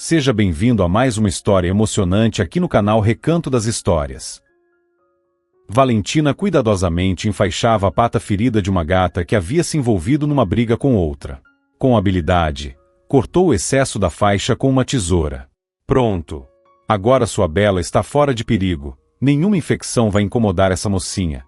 Seja bem-vindo a mais uma história emocionante aqui no canal Recanto das Histórias. Valentina cuidadosamente enfaixava a pata ferida de uma gata que havia se envolvido numa briga com outra. Com habilidade, cortou o excesso da faixa com uma tesoura. Pronto! Agora sua bela está fora de perigo. Nenhuma infecção vai incomodar essa mocinha,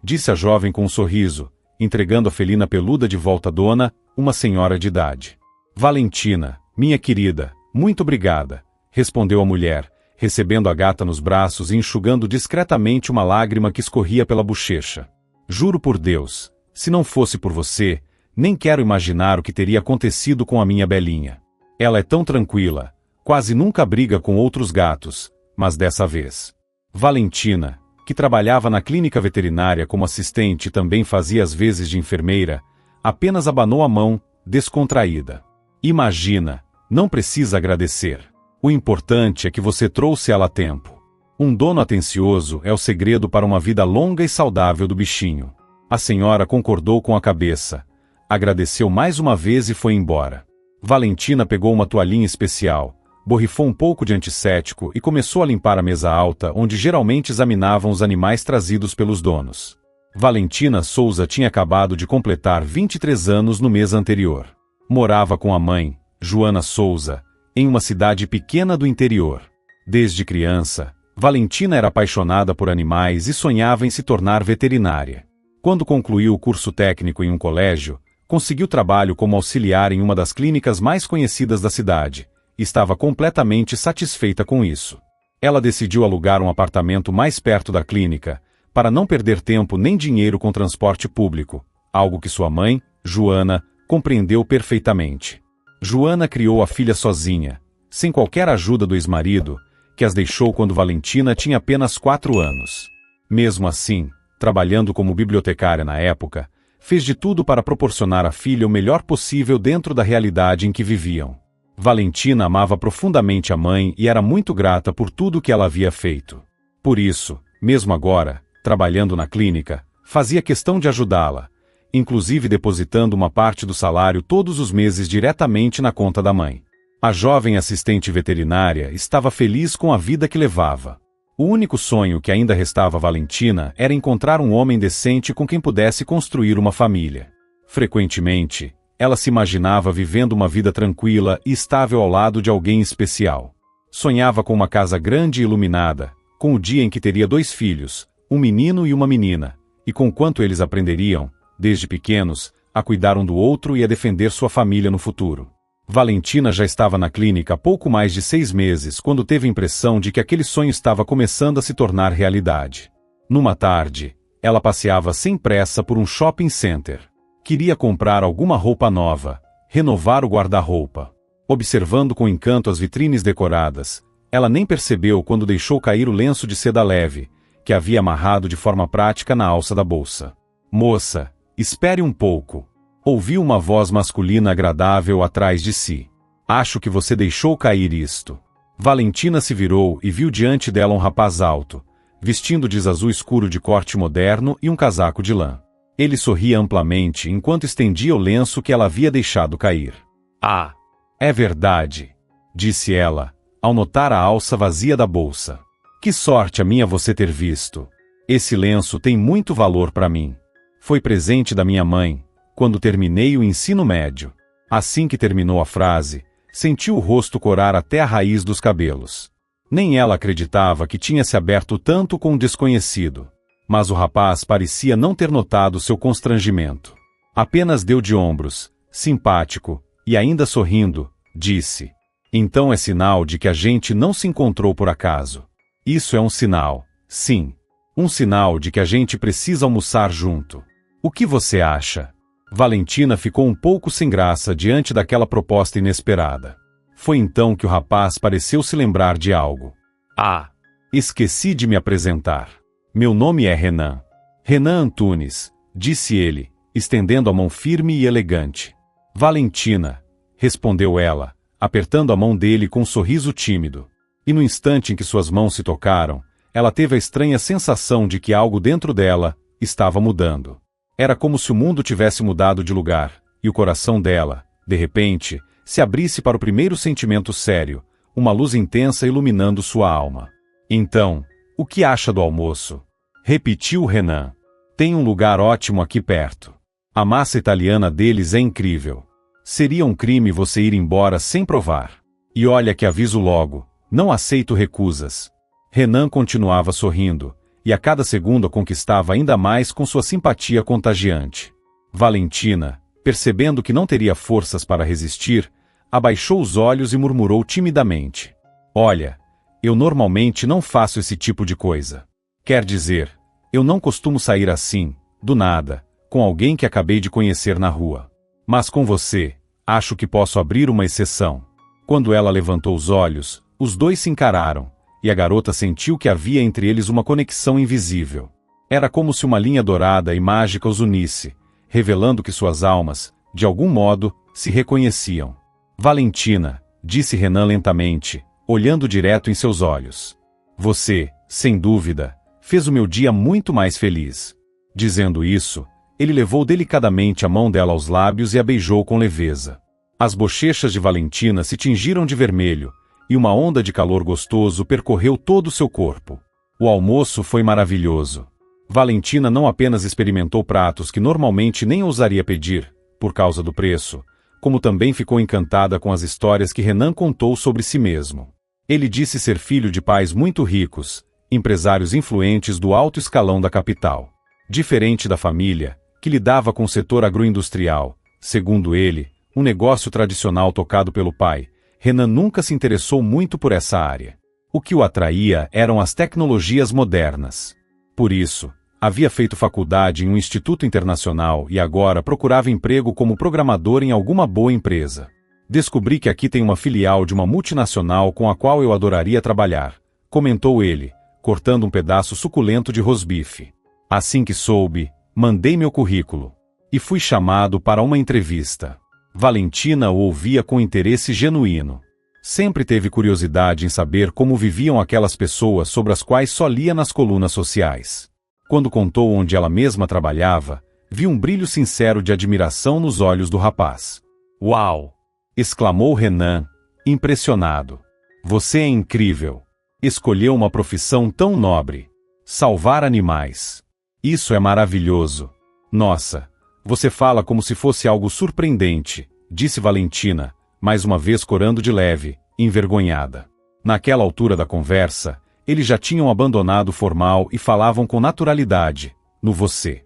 disse a jovem com um sorriso, entregando a felina peluda de volta à dona, uma senhora de idade. Valentina, minha querida, muito obrigada, respondeu a mulher, recebendo a gata nos braços e enxugando discretamente uma lágrima que escorria pela bochecha. Juro por Deus, se não fosse por você, nem quero imaginar o que teria acontecido com a minha belinha. Ela é tão tranquila, quase nunca briga com outros gatos, mas dessa vez. Valentina, que trabalhava na clínica veterinária como assistente e também fazia as vezes de enfermeira, apenas abanou a mão, descontraída. Imagina, não precisa agradecer. O importante é que você trouxe ela a tempo. Um dono atencioso é o segredo para uma vida longa e saudável do bichinho. A senhora concordou com a cabeça, agradeceu mais uma vez e foi embora. Valentina pegou uma toalhinha especial, borrifou um pouco de antisséptico e começou a limpar a mesa alta onde geralmente examinavam os animais trazidos pelos donos. Valentina Souza tinha acabado de completar 23 anos no mês anterior. Morava com a mãe, Joana Souza, em uma cidade pequena do interior. Desde criança, Valentina era apaixonada por animais e sonhava em se tornar veterinária. Quando concluiu o curso técnico em um colégio, conseguiu trabalho como auxiliar em uma das clínicas mais conhecidas da cidade, e estava completamente satisfeita com isso. Ela decidiu alugar um apartamento mais perto da clínica, para não perder tempo nem dinheiro com transporte público, algo que sua mãe, Joana, compreendeu perfeitamente. Joana criou a filha sozinha, sem qualquer ajuda do ex-marido, que as deixou quando Valentina tinha apenas 4 anos. Mesmo assim, trabalhando como bibliotecária na época, fez de tudo para proporcionar à filha o melhor possível dentro da realidade em que viviam. Valentina amava profundamente a mãe e era muito grata por tudo que ela havia feito. Por isso, mesmo agora, trabalhando na clínica, fazia questão de ajudá-la, inclusive depositando uma parte do salário todos os meses diretamente na conta da mãe. A jovem assistente veterinária estava feliz com a vida que levava. O único sonho que ainda restava a Valentina era encontrar um homem decente com quem pudesse construir uma família. Frequentemente, ela se imaginava vivendo uma vida tranquila e estável ao lado de alguém especial. Sonhava com uma casa grande e iluminada, com o dia em que teria 2 filhos, um menino e uma menina, e com quanto eles aprenderiam, desde pequenos, a cuidar um do outro e a defender sua família no futuro. Valentina já estava na clínica há pouco mais de 6 meses quando teve a impressão de que aquele sonho estava começando a se tornar realidade. Numa tarde, ela passeava sem pressa por um shopping center. Queria comprar alguma roupa nova, renovar o guarda-roupa. Observando com encanto as vitrines decoradas, ela nem percebeu quando deixou cair o lenço de seda leve, que havia amarrado de forma prática na alça da bolsa. Moça, espere um pouco. Ouviu uma voz masculina agradável atrás de si. Acho que você deixou cair isto. Valentina se virou e viu diante dela um rapaz alto, vestindo de azul escuro de corte moderno e um casaco de lã. Ele sorria amplamente enquanto estendia o lenço que ela havia deixado cair. Ah, é verdade, disse ela, ao notar a alça vazia da bolsa. Que sorte a minha você ter visto. Esse lenço tem muito valor para mim. Foi presente da minha mãe, quando terminei o ensino médio. Assim que terminou a frase, sentiu o rosto corar até a raiz dos cabelos. Nem ela acreditava que tinha se aberto tanto com um desconhecido. Mas o rapaz parecia não ter notado seu constrangimento. Apenas deu de ombros, simpático, e ainda sorrindo, disse: então é sinal de que a gente não se encontrou por acaso. Isso é um sinal, sim. Um sinal de que a gente precisa almoçar junto. O que você acha? Valentina ficou um pouco sem graça diante daquela proposta inesperada. Foi então que o rapaz pareceu se lembrar de algo. Ah, esqueci de me apresentar. Meu nome é Renan. Renan Antunes, disse ele, estendendo a mão firme e elegante. Valentina, respondeu ela, apertando a mão dele com um sorriso tímido. E no instante em que suas mãos se tocaram, ela teve a estranha sensação de que algo dentro dela estava mudando. Era como se o mundo tivesse mudado de lugar, e o coração dela, de repente, se abrisse para o primeiro sentimento sério, uma luz intensa iluminando sua alma. Então, o que acha do almoço? Repetiu Renan. Tem um lugar ótimo aqui perto. A massa italiana deles é incrível. Seria um crime você ir embora sem provar. E olha que aviso logo, não aceito recusas. Renan continuava sorrindo, e a cada segundo a conquistava ainda mais com sua simpatia contagiante. Valentina, percebendo que não teria forças para resistir, abaixou os olhos e murmurou timidamente. Olha, eu normalmente não faço esse tipo de coisa. Quer dizer, eu não costumo sair assim, do nada, com alguém que acabei de conhecer na rua. Mas com você, acho que posso abrir uma exceção. Quando ela levantou os olhos, os dois se encararam, e a garota sentiu que havia entre eles uma conexão invisível. Era como se uma linha dourada e mágica os unisse, revelando que suas almas, de algum modo, se reconheciam. Valentina, disse Renan lentamente, olhando direto em seus olhos. Você, sem dúvida, fez o meu dia muito mais feliz. Dizendo isso, ele levou delicadamente a mão dela aos lábios e a beijou com leveza. As bochechas de Valentina se tingiram de vermelho, e uma onda de calor gostoso percorreu todo o seu corpo. O almoço foi maravilhoso. Valentina não apenas experimentou pratos que normalmente nem ousaria pedir, por causa do preço, como também ficou encantada com as histórias que Renan contou sobre si mesmo. Ele disse ser filho de pais muito ricos, empresários influentes do alto escalão da capital. Diferente da família, que lidava com o setor agroindustrial, segundo ele, um negócio tradicional tocado pelo pai, Renan nunca se interessou muito por essa área. O que o atraía eram as tecnologias modernas. Por isso, havia feito faculdade em um instituto internacional e agora procurava emprego como programador em alguma boa empresa. Descobri que aqui tem uma filial de uma multinacional com a qual eu adoraria trabalhar, comentou ele, cortando um pedaço suculento de rosbife. Assim que soube, mandei meu currículo. E fui chamado para uma entrevista. Valentina o ouvia com interesse genuíno. Sempre teve curiosidade em saber como viviam aquelas pessoas sobre as quais só lia nas colunas sociais. Quando contou onde ela mesma trabalhava, viu um brilho sincero de admiração nos olhos do rapaz. Uau! Exclamou Renan, impressionado. Você é incrível. Escolheu uma profissão tão nobre. Salvar animais. Isso é maravilhoso. Nossa, você fala como se fosse algo surpreendente, disse Valentina, mais uma vez corando de leve, envergonhada. Naquela altura da conversa, eles já tinham abandonado o formal e falavam com naturalidade, no você.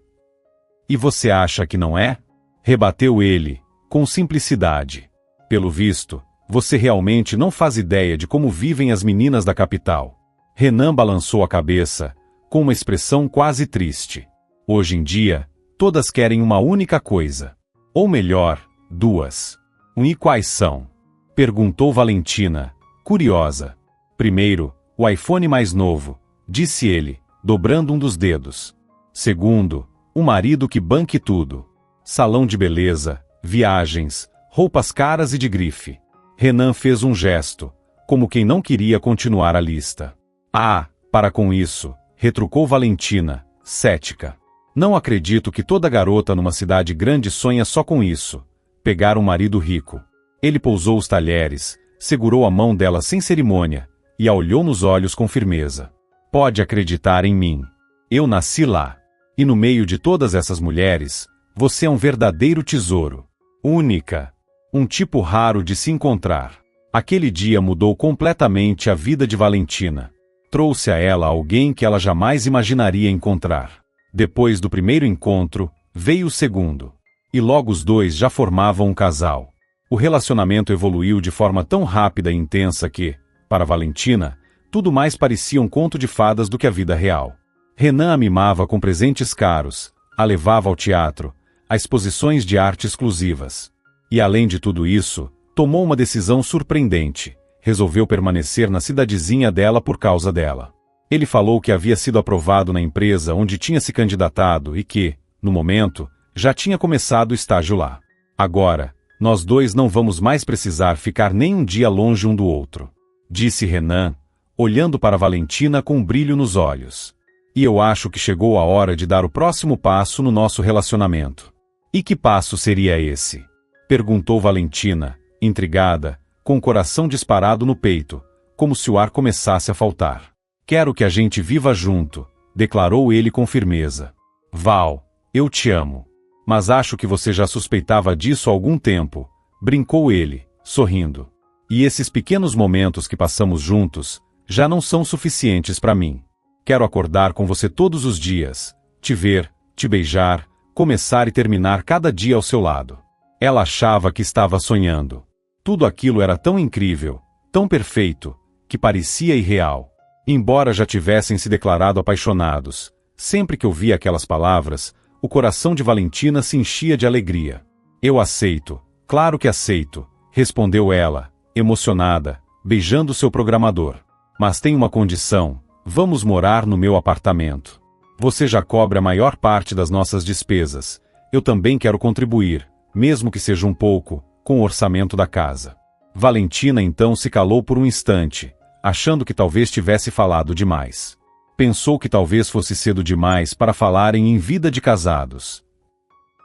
E você acha que não é? Rebateu ele, com simplicidade. Pelo visto, você realmente não faz ideia de como vivem as meninas da capital. Renan balançou a cabeça, com uma expressão quase triste. Hoje em dia, todas querem uma única coisa. Ou melhor, duas. E quais são? Perguntou Valentina, curiosa. Primeiro, o iPhone mais novo, disse ele, dobrando um dos dedos. Segundo, um marido que banque tudo. Salão de beleza, viagens, roupas caras e de grife. Renan fez um gesto, como quem não queria continuar a lista. Ah, para com isso, retrucou Valentina, cética. Não acredito que toda garota numa cidade grande sonha só com isso. Pegar um marido rico. Ele pousou os talheres, segurou a mão dela sem cerimônia, e a olhou nos olhos com firmeza. Pode acreditar em mim. Eu nasci lá. E no meio de todas essas mulheres, você é um verdadeiro tesouro. Única. Um tipo raro de se encontrar. Aquele dia mudou completamente a vida de Valentina. Trouxe a ela alguém que ela jamais imaginaria encontrar. Depois do primeiro encontro, veio o segundo. E logo os dois já formavam um casal. O relacionamento evoluiu de forma tão rápida e intensa que, para Valentina, tudo mais parecia um conto de fadas do que a vida real. Renan a mimava com presentes caros, a levava ao teatro, a exposições de arte exclusivas. E além de tudo isso, tomou uma decisão surpreendente. Resolveu permanecer na cidadezinha dela por causa dela. Ele falou que havia sido aprovado na empresa onde tinha se candidatado e que, no momento, já tinha começado o estágio lá. Agora, nós dois não vamos mais precisar ficar nem um dia longe um do outro, disse Renan, olhando para Valentina com um brilho nos olhos. E eu acho que chegou a hora de dar o próximo passo no nosso relacionamento. E que passo seria esse? Perguntou Valentina, intrigada, com o coração disparado no peito, como se o ar começasse a faltar. Quero que a gente viva junto, declarou ele com firmeza. Val, eu te amo. Mas acho que você já suspeitava disso há algum tempo, brincou ele, sorrindo. E esses pequenos momentos que passamos juntos, já não são suficientes para mim. Quero acordar com você todos os dias, te ver, te beijar, começar e terminar cada dia ao seu lado. Ela achava que estava sonhando. Tudo aquilo era tão incrível, tão perfeito, que parecia irreal. Embora já tivessem se declarado apaixonados, sempre que ouvia aquelas palavras, o coração de Valentina se enchia de alegria. Eu aceito, claro que aceito, respondeu ela, emocionada, beijando seu programador. Mas tem uma condição, vamos morar no meu apartamento. Você já cobre a maior parte das nossas despesas. Eu também quero contribuir, mesmo que seja um pouco, com o orçamento da casa. Valentina então se calou por um instante, achando que talvez tivesse falado demais. Pensou que talvez fosse cedo demais para falarem em vida de casados.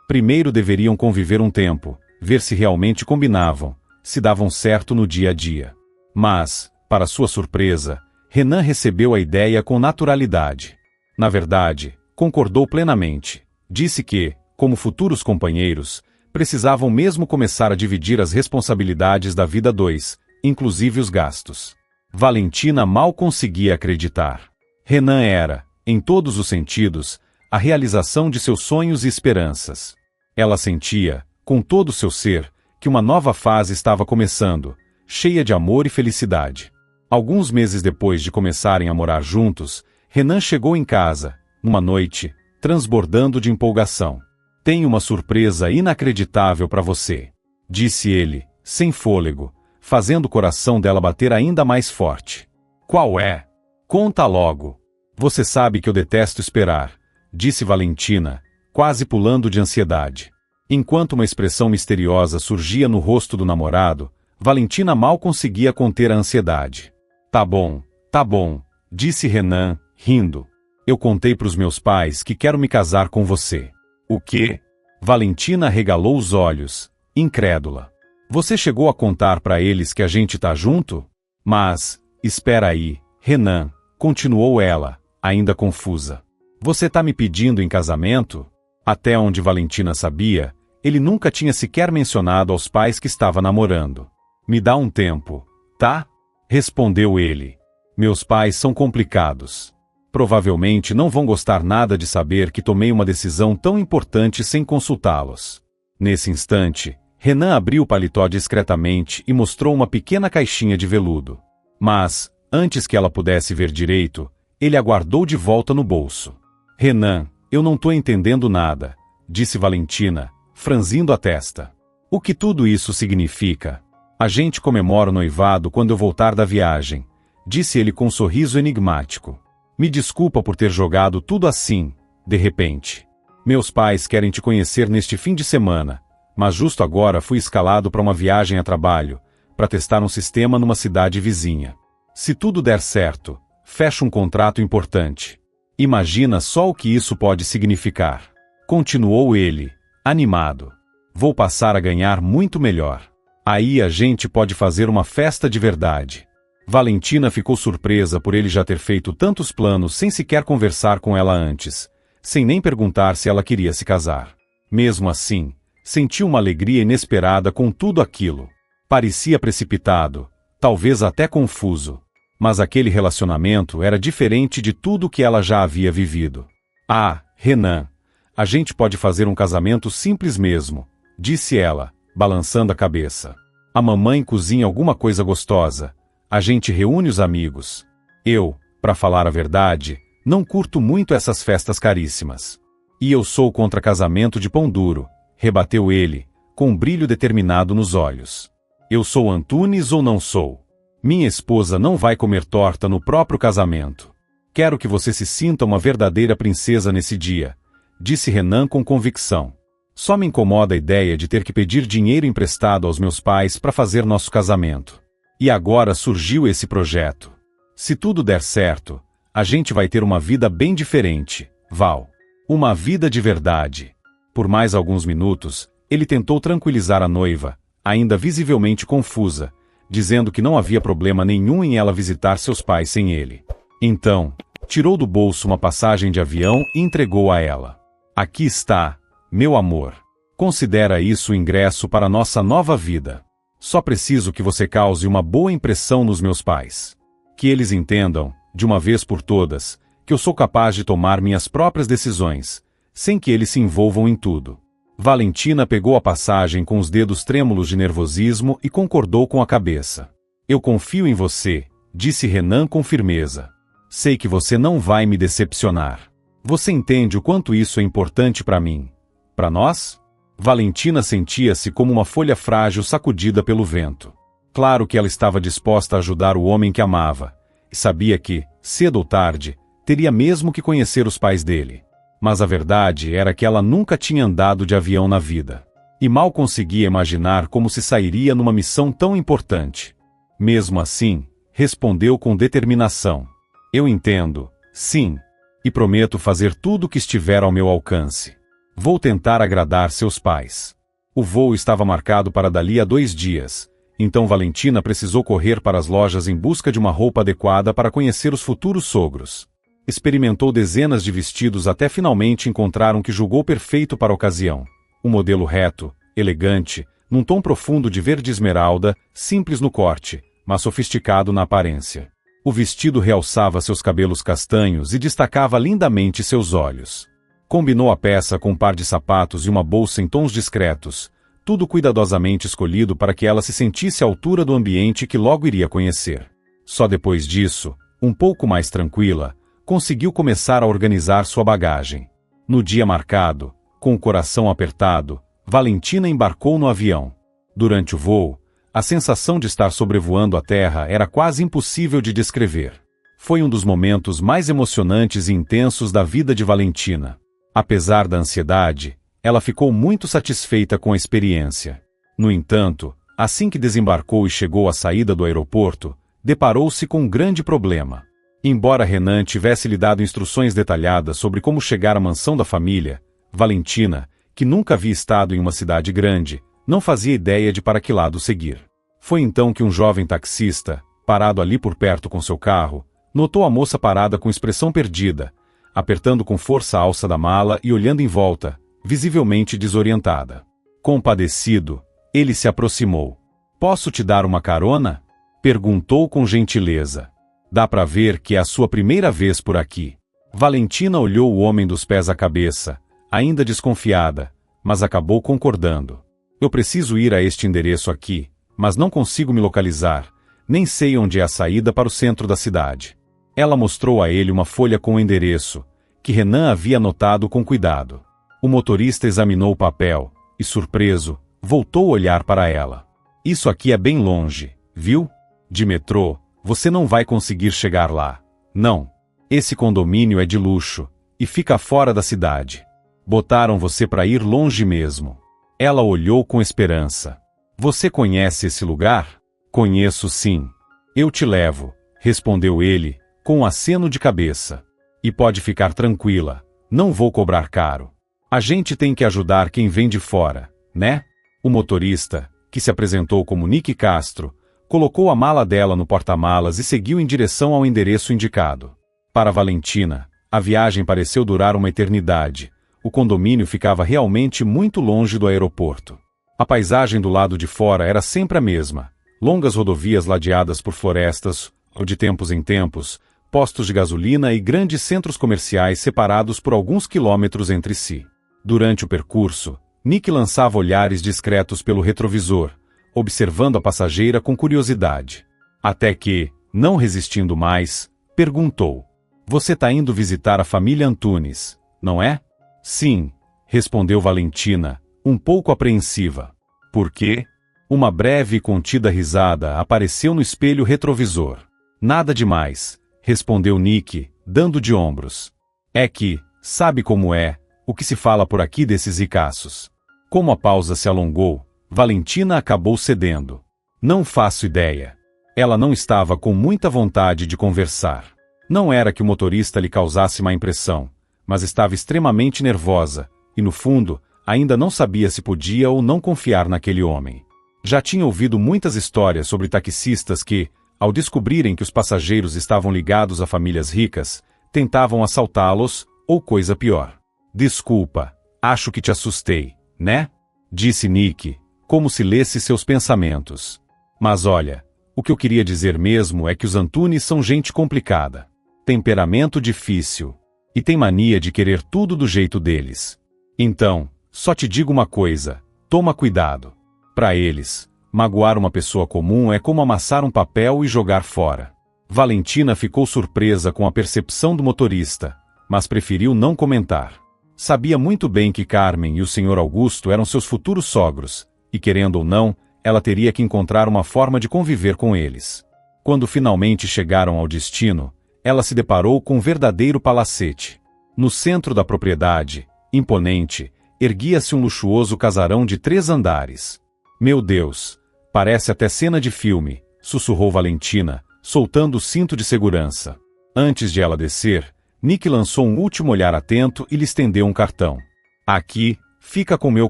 Primeiro deveriam conviver um tempo, ver se realmente combinavam, se davam certo no dia a dia. Mas, para sua surpresa, Renan recebeu a ideia com naturalidade. Na verdade, concordou plenamente. Disse que, como futuros companheiros, precisavam mesmo começar a dividir as responsabilidades da vida a dois, inclusive os gastos. Valentina mal conseguia acreditar. Renan era, em todos os sentidos, a realização de seus sonhos e esperanças. Ela sentia, com todo o seu ser, que uma nova fase estava começando, cheia de amor e felicidade. Alguns meses depois de começarem a morar juntos, Renan chegou em casa, numa noite, transbordando de empolgação. Tenho uma surpresa inacreditável para você, disse ele, sem fôlego, fazendo o coração dela bater ainda mais forte. Qual é? Conta logo. Você sabe que eu detesto esperar, disse Valentina, quase pulando de ansiedade. Enquanto uma expressão misteriosa surgia no rosto do namorado, Valentina mal conseguia conter a ansiedade. Tá bom, disse Renan, rindo. Eu contei para os meus pais que quero me casar com você. O quê? Valentina arregalou os olhos, incrédula. Você chegou a contar para eles que a gente tá junto? Mas, espera aí, Renan, continuou ela, ainda confusa. Você tá me pedindo em casamento? Até onde Valentina sabia, ele nunca tinha sequer mencionado aos pais que estava namorando. Me dá um tempo, tá? Respondeu ele. Meus pais são complicados. Provavelmente não vão gostar nada de saber que tomei uma decisão tão importante sem consultá-los. Nesse instante, Renan abriu o paletó discretamente e mostrou uma pequena caixinha de veludo. Mas, antes que ela pudesse ver direito, ele a guardou de volta no bolso. Renan, eu não tô entendendo nada, disse Valentina, franzindo a testa. O que tudo isso significa? A gente comemora o noivado quando eu voltar da viagem, disse ele com um sorriso enigmático. Me desculpa por ter jogado tudo assim, de repente. Meus pais querem te conhecer neste fim de semana, mas justo agora fui escalado para uma viagem a trabalho, para testar um sistema numa cidade vizinha. Se tudo der certo, fecho um contrato importante. Imagina só o que isso pode significar. Continuou ele, animado. Vou passar a ganhar muito melhor. Aí a gente pode fazer uma festa de verdade. Valentina ficou surpresa por ele já ter feito tantos planos sem sequer conversar com ela antes, sem nem perguntar se ela queria se casar. Mesmo assim, sentiu uma alegria inesperada com tudo aquilo. Parecia precipitado, talvez até confuso. Mas aquele relacionamento era diferente de tudo que ela já havia vivido. Ah, Renan, a gente pode fazer um casamento simples mesmo, disse ela, balançando a cabeça. A mamãe cozinha alguma coisa gostosa. A gente reúne os amigos. Eu, para falar a verdade, não curto muito essas festas caríssimas. E eu sou contra casamento de pão duro, rebateu ele, com um brilho determinado nos olhos. Eu sou Antunes ou não sou? Minha esposa não vai comer torta no próprio casamento. Quero que você se sinta uma verdadeira princesa nesse dia, disse Renan com convicção. Só me incomoda a ideia de ter que pedir dinheiro emprestado aos meus pais para fazer nosso casamento. E agora surgiu esse projeto. Se tudo der certo, a gente vai ter uma vida bem diferente, Val. Uma vida de verdade. Por mais alguns minutos, ele tentou tranquilizar a noiva, ainda visivelmente confusa, dizendo que não havia problema nenhum em ela visitar seus pais sem ele. Então, tirou do bolso uma passagem de avião e entregou a ela. Aqui está, meu amor. Considera isso o ingresso para nossa nova vida. Só preciso que você cause uma boa impressão nos meus pais. Que eles entendam, de uma vez por todas, que eu sou capaz de tomar minhas próprias decisões, sem que eles se envolvam em tudo. Valentina pegou a passagem com os dedos trêmulos de nervosismo e concordou com a cabeça. Eu confio em você, disse Renan com firmeza. Sei que você não vai me decepcionar. Você entende o quanto isso é importante para mim? Para nós? Valentina sentia-se como uma folha frágil sacudida pelo vento. Claro que ela estava disposta a ajudar o homem que amava, e sabia que, cedo ou tarde, teria mesmo que conhecer os pais dele. Mas a verdade era que ela nunca tinha andado de avião na vida. E mal conseguia imaginar como se sairia numa missão tão importante. Mesmo assim, respondeu com determinação. Eu entendo, sim, e prometo fazer tudo o que estiver ao meu alcance. Vou tentar agradar seus pais. O voo estava marcado para dali a 2 dias, então Valentina precisou correr para as lojas em busca de uma roupa adequada para conhecer os futuros sogros. Experimentou dezenas de vestidos até finalmente encontrar um que julgou perfeito para a ocasião. Um modelo reto, elegante, num tom profundo de verde esmeralda, simples no corte, mas sofisticado na aparência. O vestido realçava seus cabelos castanhos e destacava lindamente seus olhos. Combinou a peça com um par de sapatos e uma bolsa em tons discretos, tudo cuidadosamente escolhido para que ela se sentisse à altura do ambiente que logo iria conhecer. Só depois disso, um pouco mais tranquila, conseguiu começar a organizar sua bagagem. No dia marcado, com o coração apertado, Valentina embarcou no avião. Durante o voo, a sensação de estar sobrevoando a terra era quase impossível de descrever. Foi um dos momentos mais emocionantes e intensos da vida de Valentina. Apesar da ansiedade, ela ficou muito satisfeita com a experiência. No entanto, assim que desembarcou e chegou à saída do aeroporto, deparou-se com um grande problema. Embora Renan tivesse lhe dado instruções detalhadas sobre como chegar à mansão da família, Valentina, que nunca havia estado em uma cidade grande, não fazia ideia de para que lado seguir. Foi então que um jovem taxista, parado ali por perto com seu carro, notou a moça parada com expressão perdida, apertando com força a alça da mala e olhando em volta, visivelmente desorientada. Compadecido, ele se aproximou. "Posso te dar uma carona?" perguntou com gentileza. "Dá para ver que é a sua primeira vez por aqui." Valentina olhou o homem dos pés à cabeça, ainda desconfiada, mas acabou concordando. "Eu preciso ir a este endereço aqui, mas não consigo me localizar, nem sei onde é a saída para o centro da cidade." Ela mostrou a ele uma folha com o endereço, que Renan havia anotado com cuidado. O motorista examinou o papel, e surpreso, voltou a olhar para ela. "Isso aqui é bem longe, viu? De metrô, você não vai conseguir chegar lá. Não. Esse condomínio é de luxo, e fica fora da cidade. Botaram você para ir longe mesmo." Ela olhou com esperança. "Você conhece esse lugar?" "Conheço sim. Eu te levo", respondeu ele, com um aceno de cabeça. "E pode ficar tranquila, não vou cobrar caro. A gente tem que ajudar quem vem de fora, né?" O motorista, que se apresentou como Nick Castro, colocou a mala dela no porta-malas e seguiu em direção ao endereço indicado. Para Valentina, a viagem pareceu durar uma eternidade. O condomínio ficava realmente muito longe do aeroporto. A paisagem do lado de fora era sempre a mesma. Longas rodovias ladeadas por florestas, ou de tempos em tempos, postos de gasolina e grandes centros comerciais separados por alguns quilômetros entre si. Durante o percurso, Nick lançava olhares discretos pelo retrovisor, observando a passageira com curiosidade. Até que, não resistindo mais, perguntou: "Você está indo visitar a família Antunes, não é?" "Sim", respondeu Valentina, um pouco apreensiva. "Por quê?" Uma breve e contida risada apareceu no espelho retrovisor. "Nada demais", respondeu Nick, dando de ombros. "É que, sabe como é, o que se fala por aqui desses ricaços." Como a pausa se alongou, Valentina acabou cedendo. "Não faço ideia." Ela não estava com muita vontade de conversar. Não era que o motorista lhe causasse má impressão, mas estava extremamente nervosa, e no fundo, ainda não sabia se podia ou não confiar naquele homem. Já tinha ouvido muitas histórias sobre taxistas que, ao descobrirem que os passageiros estavam ligados a famílias ricas, tentavam assaltá-los, ou coisa pior. Desculpa, acho que te assustei, né? Disse Nick, como se lesse seus pensamentos. Mas olha, o que eu queria dizer mesmo é que os Antunes são gente complicada. Temperamento difícil. E tem mania de querer tudo do jeito deles. Então, só te digo uma coisa, toma cuidado. Para eles, magoar uma pessoa comum é como amassar um papel e jogar fora. Valentina ficou surpresa com a percepção do motorista, mas preferiu não comentar. Sabia muito bem que Carmen e o Sr. Augusto eram seus futuros sogros, e querendo ou não, ela teria que encontrar uma forma de conviver com eles. Quando finalmente chegaram ao destino, ela se deparou com um verdadeiro palacete. No centro da propriedade, imponente, erguia-se um luxuoso casarão de 3 andares. Meu Deus, parece até cena de filme, sussurrou Valentina, soltando o cinto de segurança. Antes de ela descer, Nick lançou um último olhar atento e lhe estendeu um cartão. Aqui, fica com meu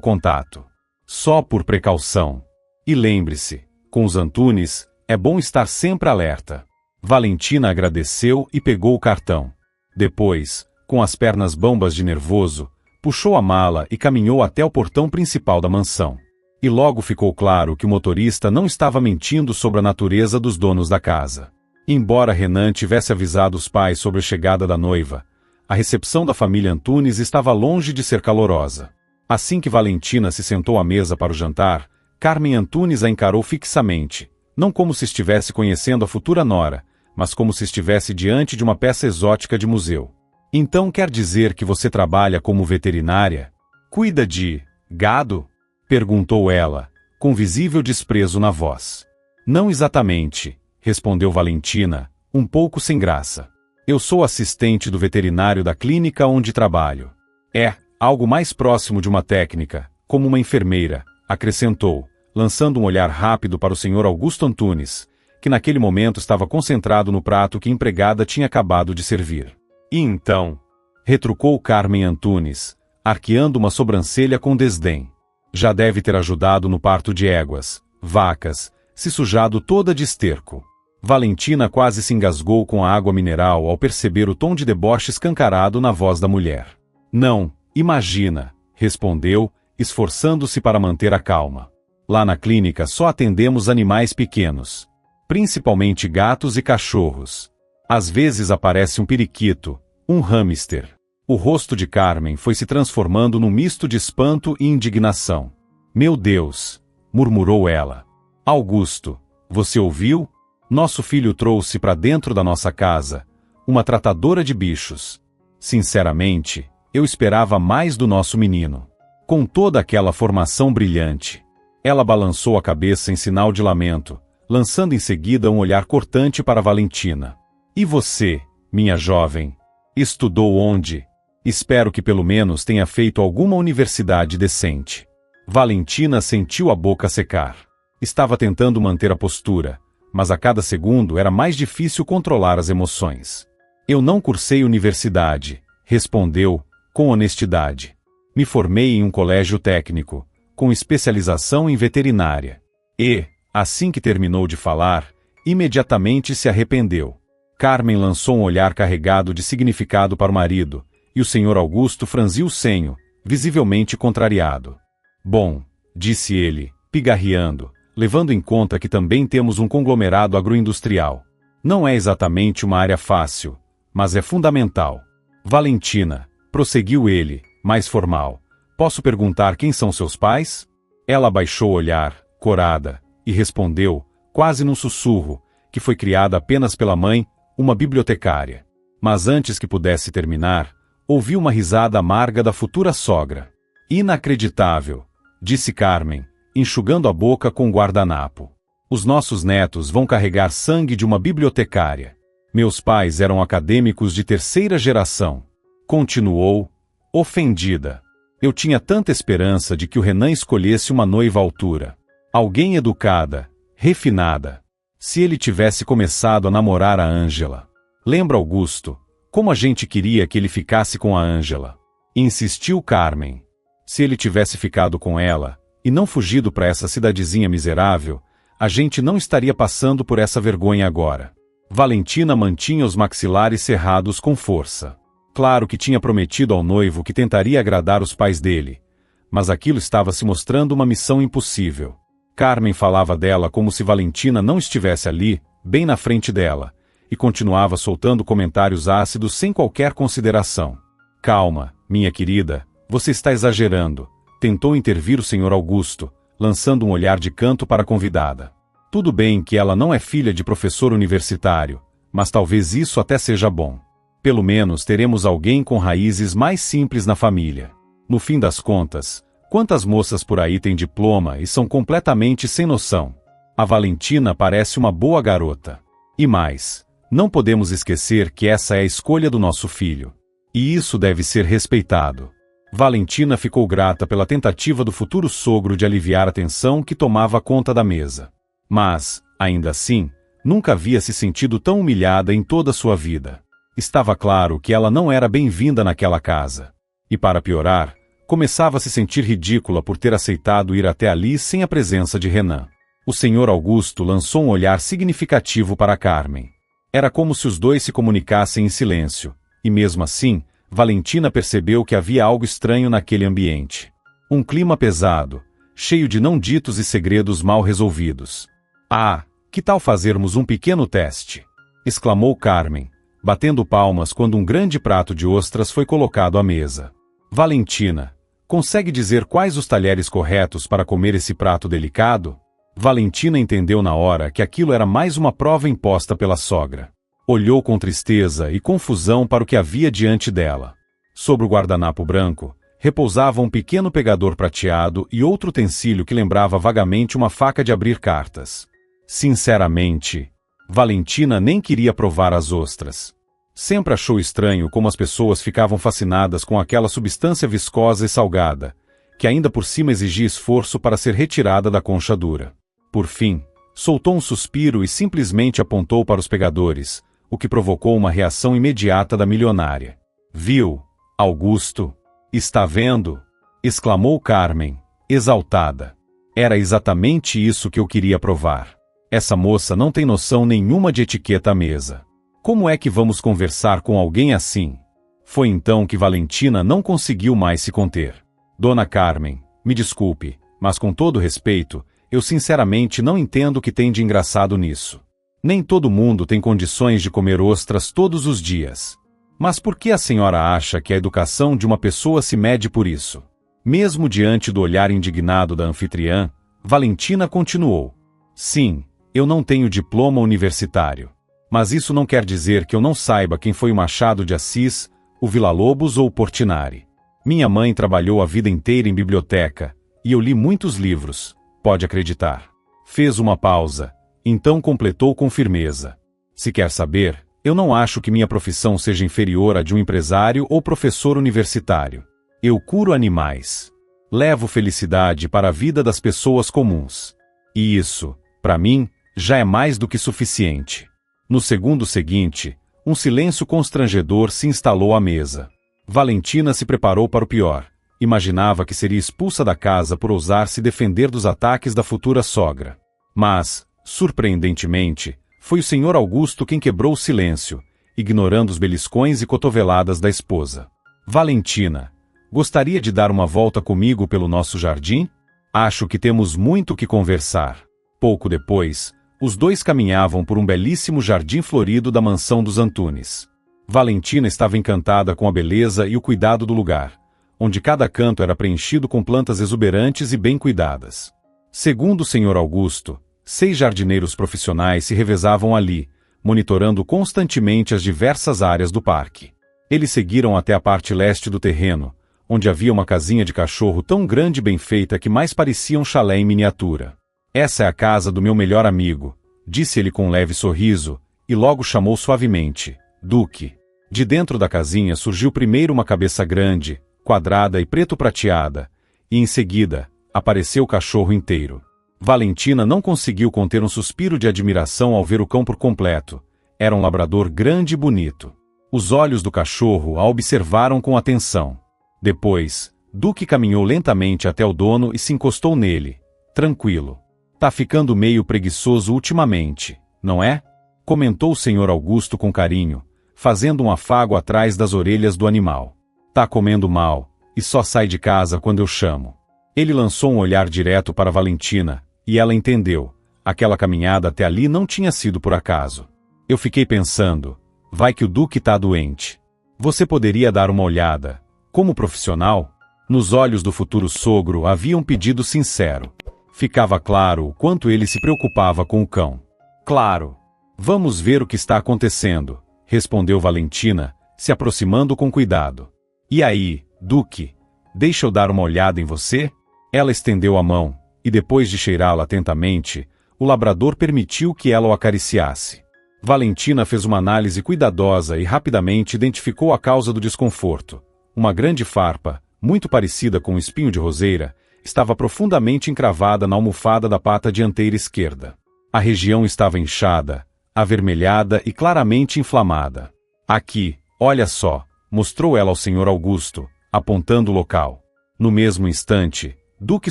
contato. Só por precaução. E lembre-se, com os Antunes, é bom estar sempre alerta. Valentina agradeceu e pegou o cartão. Depois, com as pernas bambas de nervoso, puxou a mala e caminhou até o portão principal da mansão. E logo ficou claro que o motorista não estava mentindo sobre a natureza dos donos da casa. Embora Renan tivesse avisado os pais sobre a chegada da noiva, a recepção da família Antunes estava longe de ser calorosa. Assim que Valentina se sentou à mesa para o jantar, Carmen Antunes a encarou fixamente, não como se estivesse conhecendo a futura nora, mas como se estivesse diante de uma peça exótica de museu. Então quer dizer que você trabalha como veterinária? Cuida de gado? Perguntou ela, com visível desprezo na voz. Não exatamente, respondeu Valentina, um pouco sem graça. Eu sou assistente do veterinário da clínica onde trabalho. É, algo mais próximo de uma técnica, como uma enfermeira, acrescentou, lançando um olhar rápido para o Sr. Augusto Antunes, que naquele momento estava concentrado no prato que a empregada tinha acabado de servir. E então? Retrucou Carmen Antunes, arqueando uma sobrancelha com desdém. Já deve ter ajudado no parto de éguas, vacas, se sujado toda de esterco. Valentina quase se engasgou com a água mineral ao perceber o tom de deboche escancarado na voz da mulher. Não, imagina, respondeu, esforçando-se para manter a calma. Lá na clínica só atendemos animais pequenos. Principalmente gatos e cachorros. Às vezes aparece um periquito, um hamster. O rosto de Carmen foi se transformando num misto de espanto e indignação. Meu Deus, murmurou ela. Augusto, você ouviu? Nosso filho trouxe para dentro da nossa casa uma tratadora de bichos. Sinceramente, eu esperava mais do nosso menino. Com toda aquela formação brilhante. Ela balançou a cabeça em sinal de lamento, lançando em seguida um olhar cortante para Valentina. E você, minha jovem? Estudou onde? Espero que pelo menos tenha feito alguma universidade decente. Valentina sentiu a boca secar. Estava tentando manter a postura, mas a cada segundo era mais difícil controlar as emoções. Eu não cursei universidade, respondeu, com honestidade. Me formei em um colégio técnico, com especialização em veterinária. E, assim que terminou de falar, imediatamente se arrependeu. Carmen lançou um olhar carregado de significado para o marido, e o Sr. Augusto franziu o senho, visivelmente contrariado. Bom, disse ele, pigarreando, levando em conta que também temos um conglomerado agroindustrial. Não é exatamente uma área fácil, mas é fundamental. Valentina, prosseguiu ele, mais formal, posso perguntar quem são seus pais? Ela baixou o olhar, corada, e respondeu, quase num sussurro, que foi criada apenas pela mãe, uma bibliotecária. Mas antes que pudesse terminar, ouviu uma risada amarga da futura sogra. Inacreditável, disse Carmen, enxugando a boca com um guardanapo. Os nossos netos vão carregar sangue de uma bibliotecária. Meus pais eram acadêmicos de 3ª geração. Continuou, ofendida. Eu tinha tanta esperança de que o Renan escolhesse uma noiva à altura. Alguém educada, refinada. Se ele tivesse começado a namorar a Ângela. Lembra, Augusto, como a gente queria que ele ficasse com a Ângela? Insistiu Carmen. Se ele tivesse ficado com ela, e não fugido para essa cidadezinha miserável, a gente não estaria passando por essa vergonha agora. Valentina mantinha os maxilares cerrados com força. Claro que tinha prometido ao noivo que tentaria agradar os pais dele, mas aquilo estava se mostrando uma missão impossível. Carmen falava dela como se Valentina não estivesse ali, bem na frente dela, e continuava soltando comentários ácidos sem qualquer consideração. Calma, minha querida, você está exagerando, tentou intervir o Sr. Augusto, lançando um olhar de canto para a convidada. Tudo bem que ela não é filha de professor universitário, mas talvez isso até seja bom. Pelo menos teremos alguém com raízes mais simples na família. No fim das contas, quantas moças por aí têm diploma e são completamente sem noção? A Valentina parece uma boa garota. E mais, não podemos esquecer que essa é a escolha do nosso filho. E isso deve ser respeitado. Valentina ficou grata pela tentativa do futuro sogro de aliviar a tensão que tomava conta da mesa. Mas, ainda assim, nunca havia se sentido tão humilhada em toda a sua vida. Estava claro que ela não era bem-vinda naquela casa. E para piorar, começava a se sentir ridícula por ter aceitado ir até ali sem a presença de Renan. O Sr. Augusto lançou um olhar significativo para Carmen. Era como se os dois se comunicassem em silêncio, e mesmo assim, Valentina percebeu que havia algo estranho naquele ambiente. Um clima pesado, cheio de não ditos e segredos mal resolvidos. Ah, que tal fazermos um pequeno teste? Exclamou Carmen, batendo palmas quando um grande prato de ostras foi colocado à mesa. Valentina, consegue dizer quais os talheres corretos para comer esse prato delicado? Valentina entendeu na hora que aquilo era mais uma prova imposta pela sogra. Olhou com tristeza e confusão para o que havia diante dela. Sobre o guardanapo branco, repousava um pequeno pegador prateado e outro utensílio que lembrava vagamente uma faca de abrir cartas. Sinceramente, Valentina nem queria provar as ostras. Sempre achou estranho como as pessoas ficavam fascinadas com aquela substância viscosa e salgada, que ainda por cima exigia esforço para ser retirada da concha dura. Por fim, soltou um suspiro e simplesmente apontou para os pegadores, o que provocou uma reação imediata da milionária. Viu, Augusto? Está vendo? Exclamou Carmen, exaltada. Era exatamente isso que eu queria provar. Essa moça não tem noção nenhuma de etiqueta à mesa. Como é que vamos conversar com alguém assim? Foi então que Valentina não conseguiu mais se conter. Dona Carmen, me desculpe, mas com todo respeito, eu sinceramente não entendo o que tem de engraçado nisso. Nem todo mundo tem condições de comer ostras todos os dias. Mas por que a senhora acha que a educação de uma pessoa se mede por isso? Mesmo diante do olhar indignado da anfitriã, Valentina continuou. Sim, eu não tenho diploma universitário. Mas isso não quer dizer que eu não saiba quem foi o Machado de Assis, o Villa-Lobos ou o Portinari. Minha mãe trabalhou a vida inteira em biblioteca, e eu li muitos livros, pode acreditar. Fez uma pausa, então completou com firmeza. Se quer saber, eu não acho que minha profissão seja inferior à de um empresário ou professor universitário. Eu curo animais. Levo felicidade para a vida das pessoas comuns. E isso, para mim, já é mais do que suficiente. No segundo seguinte, um silêncio constrangedor se instalou à mesa. Valentina se preparou para o pior. Imaginava que seria expulsa da casa por ousar se defender dos ataques da futura sogra. Mas, surpreendentemente, foi o Sr. Augusto quem quebrou o silêncio, ignorando os beliscões e cotoveladas da esposa. Valentina, gostaria de dar uma volta comigo pelo nosso jardim? Acho que temos muito que conversar. Pouco depois, os dois caminhavam por um belíssimo jardim florido da mansão dos Antunes. Valentina estava encantada com a beleza e o cuidado do lugar, onde cada canto era preenchido com plantas exuberantes e bem cuidadas. Segundo o Sr. Augusto, 6 jardineiros profissionais se revezavam ali, monitorando constantemente as diversas áreas do parque. Eles seguiram até a parte leste do terreno, onde havia uma casinha de cachorro tão grande e bem feita que mais parecia um chalé em miniatura. Essa é a casa do meu melhor amigo, disse ele com um leve sorriso, e logo chamou suavemente, Duque. De dentro da casinha surgiu primeiro uma cabeça grande, quadrada e preto-prateada, e em seguida, apareceu o cachorro inteiro. Valentina não conseguiu conter um suspiro de admiração ao ver o cão por completo. Era um labrador grande e bonito. Os olhos do cachorro a observaram com atenção. Depois, Duque caminhou lentamente até o dono e se encostou nele. Tranquilo. Tá ficando meio preguiçoso ultimamente, não é? Comentou o Sr. Augusto com carinho, fazendo um afago atrás das orelhas do animal. Tá comendo mal, e só sai de casa quando eu chamo. Ele lançou um olhar direto para Valentina, e ela entendeu. Aquela caminhada até ali não tinha sido por acaso. Eu fiquei pensando, vai que o Duque tá doente. Você poderia dar uma olhada. Como profissional? Nos olhos do futuro sogro havia um pedido sincero. Ficava claro o quanto ele se preocupava com o cão. Claro. Vamos ver o que está acontecendo, respondeu Valentina, se aproximando com cuidado. E aí, Duque, deixa eu dar uma olhada em você? Ela estendeu a mão, e depois de cheirá-la atentamente, o labrador permitiu que ela o acariciasse. Valentina fez uma análise cuidadosa e rapidamente identificou a causa do desconforto. Uma grande farpa, muito parecida com um espinho de roseira, estava profundamente encravada na almofada da pata dianteira esquerda. A região estava inchada, avermelhada e claramente inflamada. Aqui, olha só, mostrou ela ao Sr. Augusto, apontando o local. No mesmo instante, Duque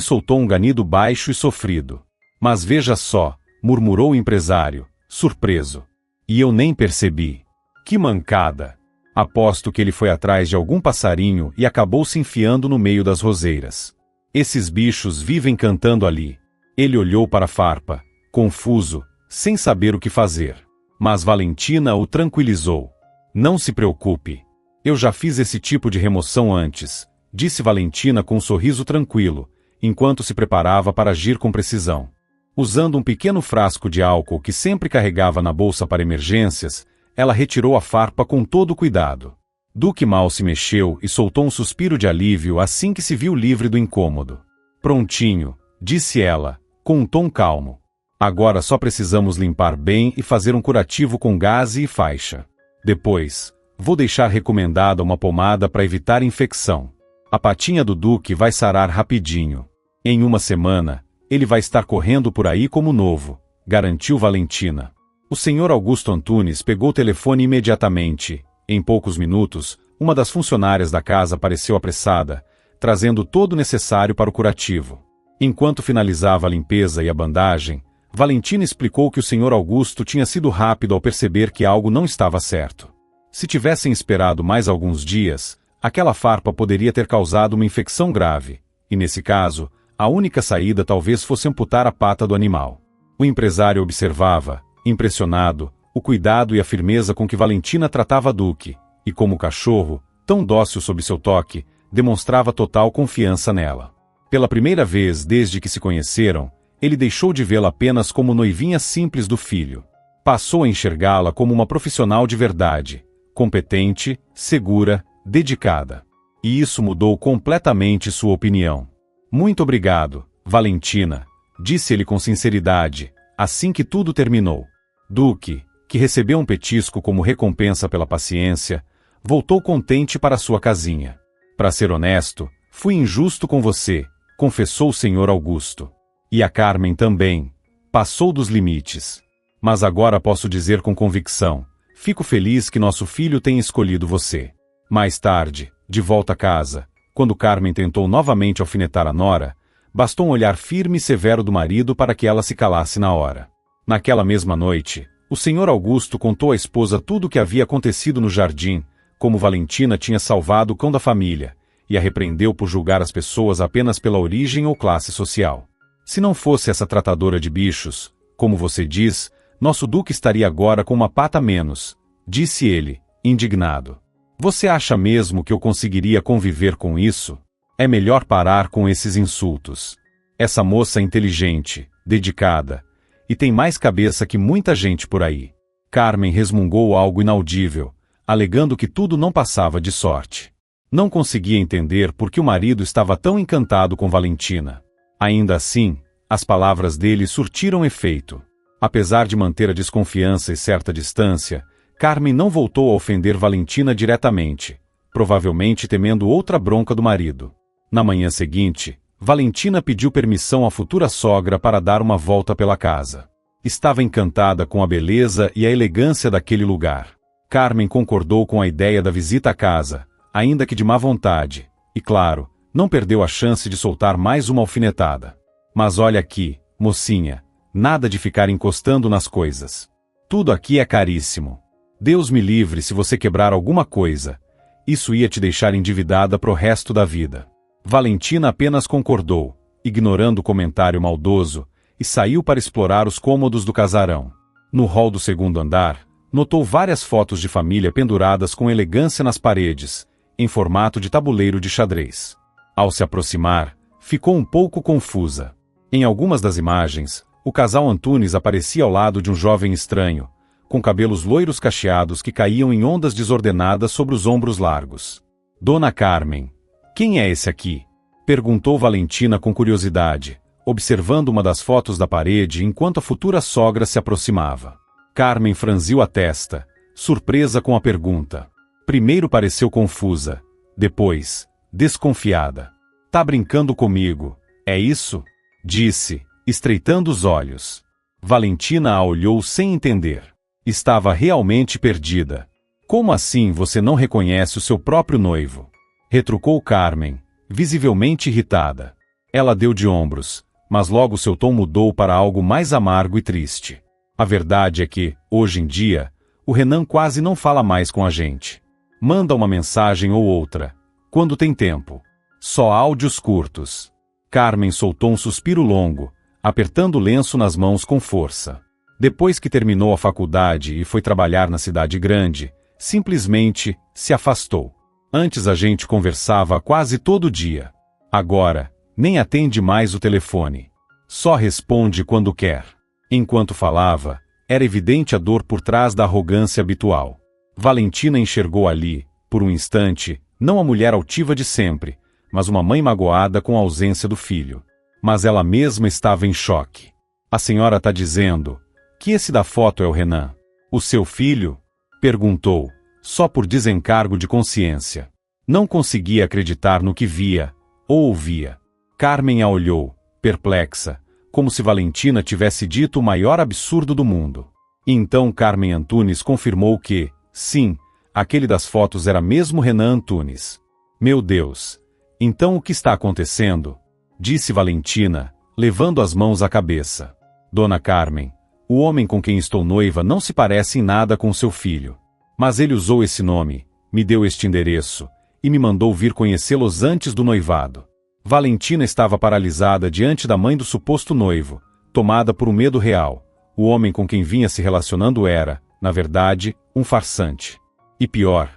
soltou um ganido baixo e sofrido. Mas veja só, murmurou o empresário, surpreso. E eu nem percebi. Que mancada! Aposto que ele foi atrás de algum passarinho e acabou se enfiando no meio das roseiras. Esses bichos vivem cantando ali. Ele olhou para a farpa, confuso, sem saber o que fazer. Mas Valentina o tranquilizou. Não se preocupe. Eu já fiz esse tipo de remoção antes, disse Valentina com um sorriso tranquilo, enquanto se preparava para agir com precisão. Usando um pequeno frasco de álcool que sempre carregava na bolsa para emergências, ela retirou a farpa com todo cuidado. Duque mal se mexeu e soltou um suspiro de alívio assim que se viu livre do incômodo. Prontinho, disse ela, com um tom calmo. Agora só precisamos limpar bem e fazer um curativo com gaze e faixa. Depois, vou deixar recomendada uma pomada para evitar infecção. A patinha do Duque vai sarar rapidinho. Em uma semana, ele vai estar correndo por aí como novo, garantiu Valentina. O Sr. Augusto Antunes pegou o telefone imediatamente. Em poucos minutos, uma das funcionárias da casa apareceu apressada, trazendo todo o necessário para o curativo. Enquanto finalizava a limpeza e a bandagem, Valentina explicou que o Sr. Augusto tinha sido rápido ao perceber que algo não estava certo. Se tivessem esperado mais alguns dias, aquela farpa poderia ter causado uma infecção grave, e nesse caso, a única saída talvez fosse amputar a pata do animal. O empresário observava, impressionado, o cuidado e a firmeza com que Valentina tratava Duque, e como o cachorro, tão dócil sob seu toque, demonstrava total confiança nela. Pela primeira vez desde que se conheceram, ele deixou de vê-la apenas como noivinha simples do filho. Passou a enxergá-la como uma profissional de verdade, competente, segura, dedicada. E isso mudou completamente sua opinião. Muito obrigado, Valentina, disse ele com sinceridade, assim que tudo terminou. Duque, que recebeu um petisco como recompensa pela paciência, voltou contente para sua casinha. Para ser honesto, fui injusto com você, confessou o Sr. Augusto. E a Carmen também. Passou dos limites. Mas agora posso dizer com convicção, fico feliz que nosso filho tenha escolhido você. Mais tarde, de volta a casa, quando Carmen tentou novamente alfinetar a nora, bastou um olhar firme e severo do marido para que ela se calasse na hora. Naquela mesma noite, o Sr. Augusto contou à esposa tudo o que havia acontecido no jardim, como Valentina tinha salvado o cão da família, e a repreendeu por julgar as pessoas apenas pela origem ou classe social. Se não fosse essa tratadora de bichos, como você diz, nosso Duque estaria agora com uma pata a menos, disse ele, indignado. Você acha mesmo que eu conseguiria conviver com isso? É melhor parar com esses insultos. Essa moça é inteligente, dedicada, e tem mais cabeça que muita gente por aí. Carmen resmungou algo inaudível, alegando que tudo não passava de sorte. Não conseguia entender por que o marido estava tão encantado com Valentina. Ainda assim, as palavras dele surtiram efeito. Apesar de manter a desconfiança e certa distância, Carmen não voltou a ofender Valentina diretamente, provavelmente temendo outra bronca do marido. Na manhã seguinte, Valentina pediu permissão à futura sogra para dar uma volta pela casa. Estava encantada com a beleza e a elegância daquele lugar. Carmen concordou com a ideia da visita à casa, ainda que de má vontade, e claro, Não perdeu a chance de soltar mais uma alfinetada. Mas olha aqui, mocinha, nada de ficar encostando nas coisas. Tudo aqui é caríssimo. Deus me livre se você quebrar alguma coisa. Isso ia te deixar endividada pro resto da vida. Valentina apenas concordou, ignorando o comentário maldoso, e saiu para explorar os cômodos do casarão. No hall do segundo andar, notou várias fotos de família penduradas com elegância nas paredes, em formato de tabuleiro de xadrez. Ao se aproximar, ficou um pouco confusa. Em algumas das imagens, o casal Antunes aparecia ao lado de um jovem estranho, com cabelos loiros cacheados que caíam em ondas desordenadas sobre os ombros largos. Dona Carmen, quem é esse aqui? Perguntou Valentina com curiosidade, observando uma das fotos da parede enquanto a futura sogra se aproximava. Carmen franziu a testa, surpresa com a pergunta. Primeiro pareceu confusa, depois, desconfiada. Tá brincando comigo, é isso? Disse, estreitando os olhos. Valentina a olhou sem entender. Estava realmente perdida. Como assim você não reconhece o seu próprio noivo? Retrucou Carmen, visivelmente irritada. Ela deu de ombros, mas logo seu tom mudou para algo mais amargo e triste. A verdade é que, hoje em dia, o Renan quase não fala mais com a gente. Manda uma mensagem ou outra, quando tem tempo. Só áudios curtos. Carmen soltou um suspiro longo, apertando o lenço nas mãos com força. Depois que terminou a faculdade e foi trabalhar na cidade grande, simplesmente se afastou. Antes a gente conversava quase todo dia. Agora, nem atende mais o telefone. Só responde quando quer. Enquanto falava, era evidente a dor por trás da arrogância habitual. Valentina enxergou ali, por um instante, não a mulher altiva de sempre, mas uma mãe magoada com a ausência do filho. Mas ela mesma estava em choque. A senhora tá dizendo que esse da foto é o Renan. O seu filho? Perguntou, só por desencargo de consciência. Não conseguia acreditar no que via, ou ouvia. Carmen a olhou, perplexa, como se Valentina tivesse dito o maior absurdo do mundo. E então Carmen Antunes confirmou que, sim, aquele das fotos era mesmo Renan Antunes. Meu Deus! Então o que está acontecendo? Disse Valentina, levando as mãos à cabeça. Dona Carmen, o homem com quem estou noiva não se parece em nada com seu filho. Mas ele usou esse nome, me deu este endereço, e me mandou vir conhecê-los antes do noivado. Valentina estava paralisada diante da mãe do suposto noivo, tomada por um medo real. O homem com quem vinha se relacionando era, na verdade, um farsante. E pior,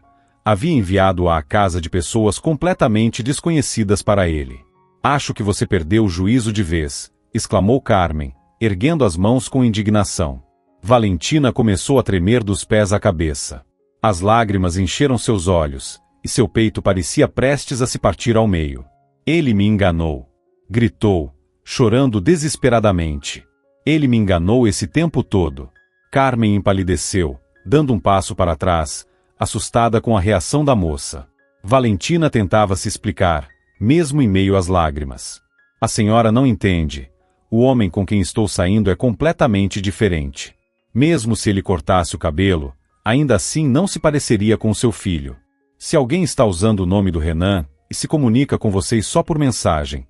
havia enviado-a à casa de pessoas completamente desconhecidas para ele. Acho que você perdeu o juízo de vez, exclamou Carmen, erguendo as mãos com indignação. Valentina começou a tremer dos pés à cabeça. As lágrimas encheram seus olhos, e seu peito parecia prestes a se partir ao meio. Ele me enganou. Gritou, chorando desesperadamente. Ele me enganou esse tempo todo. Carmen empalideceu, dando um passo para trás, assustada com a reação da moça. Valentina tentava se explicar, mesmo em meio às lágrimas. A senhora não entende. O homem com quem estou saindo é completamente diferente. Mesmo se ele cortasse o cabelo, ainda assim não se pareceria com seu filho. Se alguém está usando o nome do Renan e se comunica com vocês só por mensagem,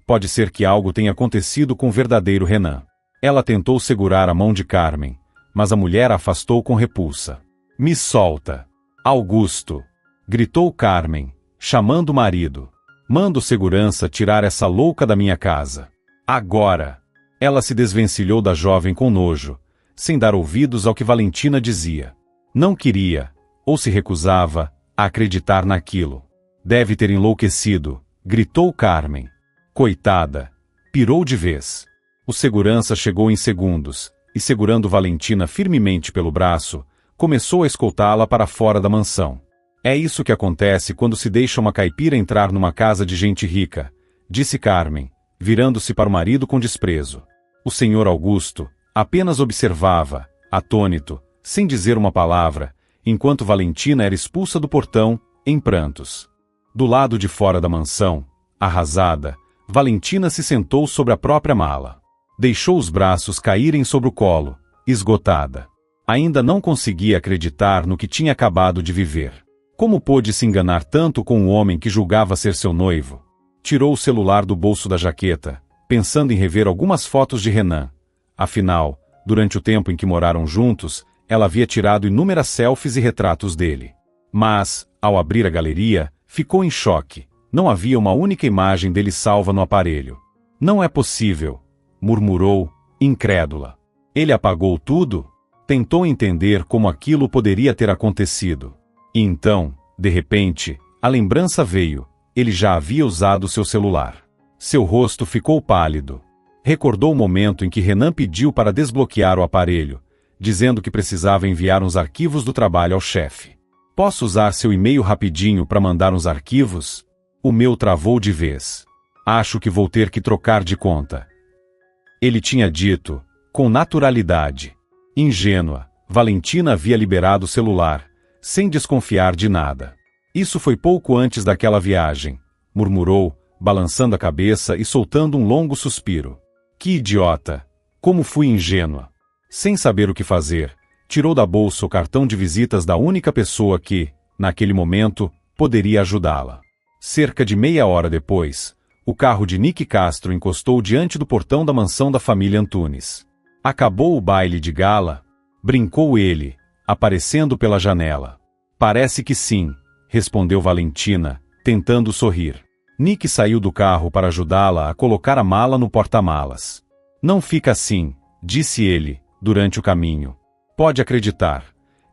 pode ser que algo tenha acontecido com o verdadeiro Renan. Ela tentou segurar a mão de Carmen, mas a mulher a afastou com repulsa. Me solta! Augusto! Gritou Carmen, chamando o marido. Manda o segurança tirar essa louca da minha casa. Agora! Ela se desvencilhou da jovem com nojo, sem dar ouvidos ao que Valentina dizia. Não queria, ou se recusava, a acreditar naquilo. Deve ter enlouquecido, gritou Carmen. Coitada! Pirou de vez. O segurança chegou em segundos, e segurando Valentina firmemente pelo braço, começou a escoltá-la para fora da mansão. É isso que acontece quando se deixa uma caipira entrar numa casa de gente rica, disse Carmen, virando-se para o marido com desprezo. O senhor Augusto apenas observava, atônito, sem dizer uma palavra, enquanto Valentina era expulsa do portão, em prantos. Do lado de fora da mansão, arrasada, Valentina se sentou sobre a própria mala. Deixou os braços caírem sobre o colo, esgotada. Ainda não conseguia acreditar no que tinha acabado de viver. Como pôde se enganar tanto com o homem que julgava ser seu noivo? Tirou o celular do bolso da jaqueta, pensando em rever algumas fotos de Renan. Afinal, durante o tempo em que moraram juntos, ela havia tirado inúmeras selfies e retratos dele. Mas, ao abrir a galeria, ficou em choque. Não havia uma única imagem dele salva no aparelho. Não é possível, murmurou, incrédula. Ele apagou tudo? Tentou entender como aquilo poderia ter acontecido. E então, de repente, a lembrança veio. Ele já havia usado seu celular. Seu rosto ficou pálido. Recordou o momento em que Renan pediu para desbloquear o aparelho, dizendo que precisava enviar uns arquivos do trabalho ao chefe. Posso usar seu e-mail rapidinho para mandar uns arquivos? O meu travou de vez. Acho que vou ter que trocar de conta. Ele tinha dito, com naturalidade. Ingênua, Valentina havia liberado o celular, sem desconfiar de nada. Isso foi pouco antes daquela viagem, murmurou, balançando a cabeça e soltando um longo suspiro. Que idiota! Como fui ingênua! Sem saber o que fazer, tirou da bolsa o cartão de visitas da única pessoa que, naquele momento, poderia ajudá-la. Cerca de meia hora depois, o carro de Nick Castro encostou diante do portão da mansão da família Antunes. Acabou o baile de gala? Brincou ele, aparecendo pela janela. Parece que sim, respondeu Valentina, tentando sorrir. Nick saiu do carro para ajudá-la a colocar a mala no porta-malas. Não fica assim, disse ele, durante o caminho. Pode acreditar.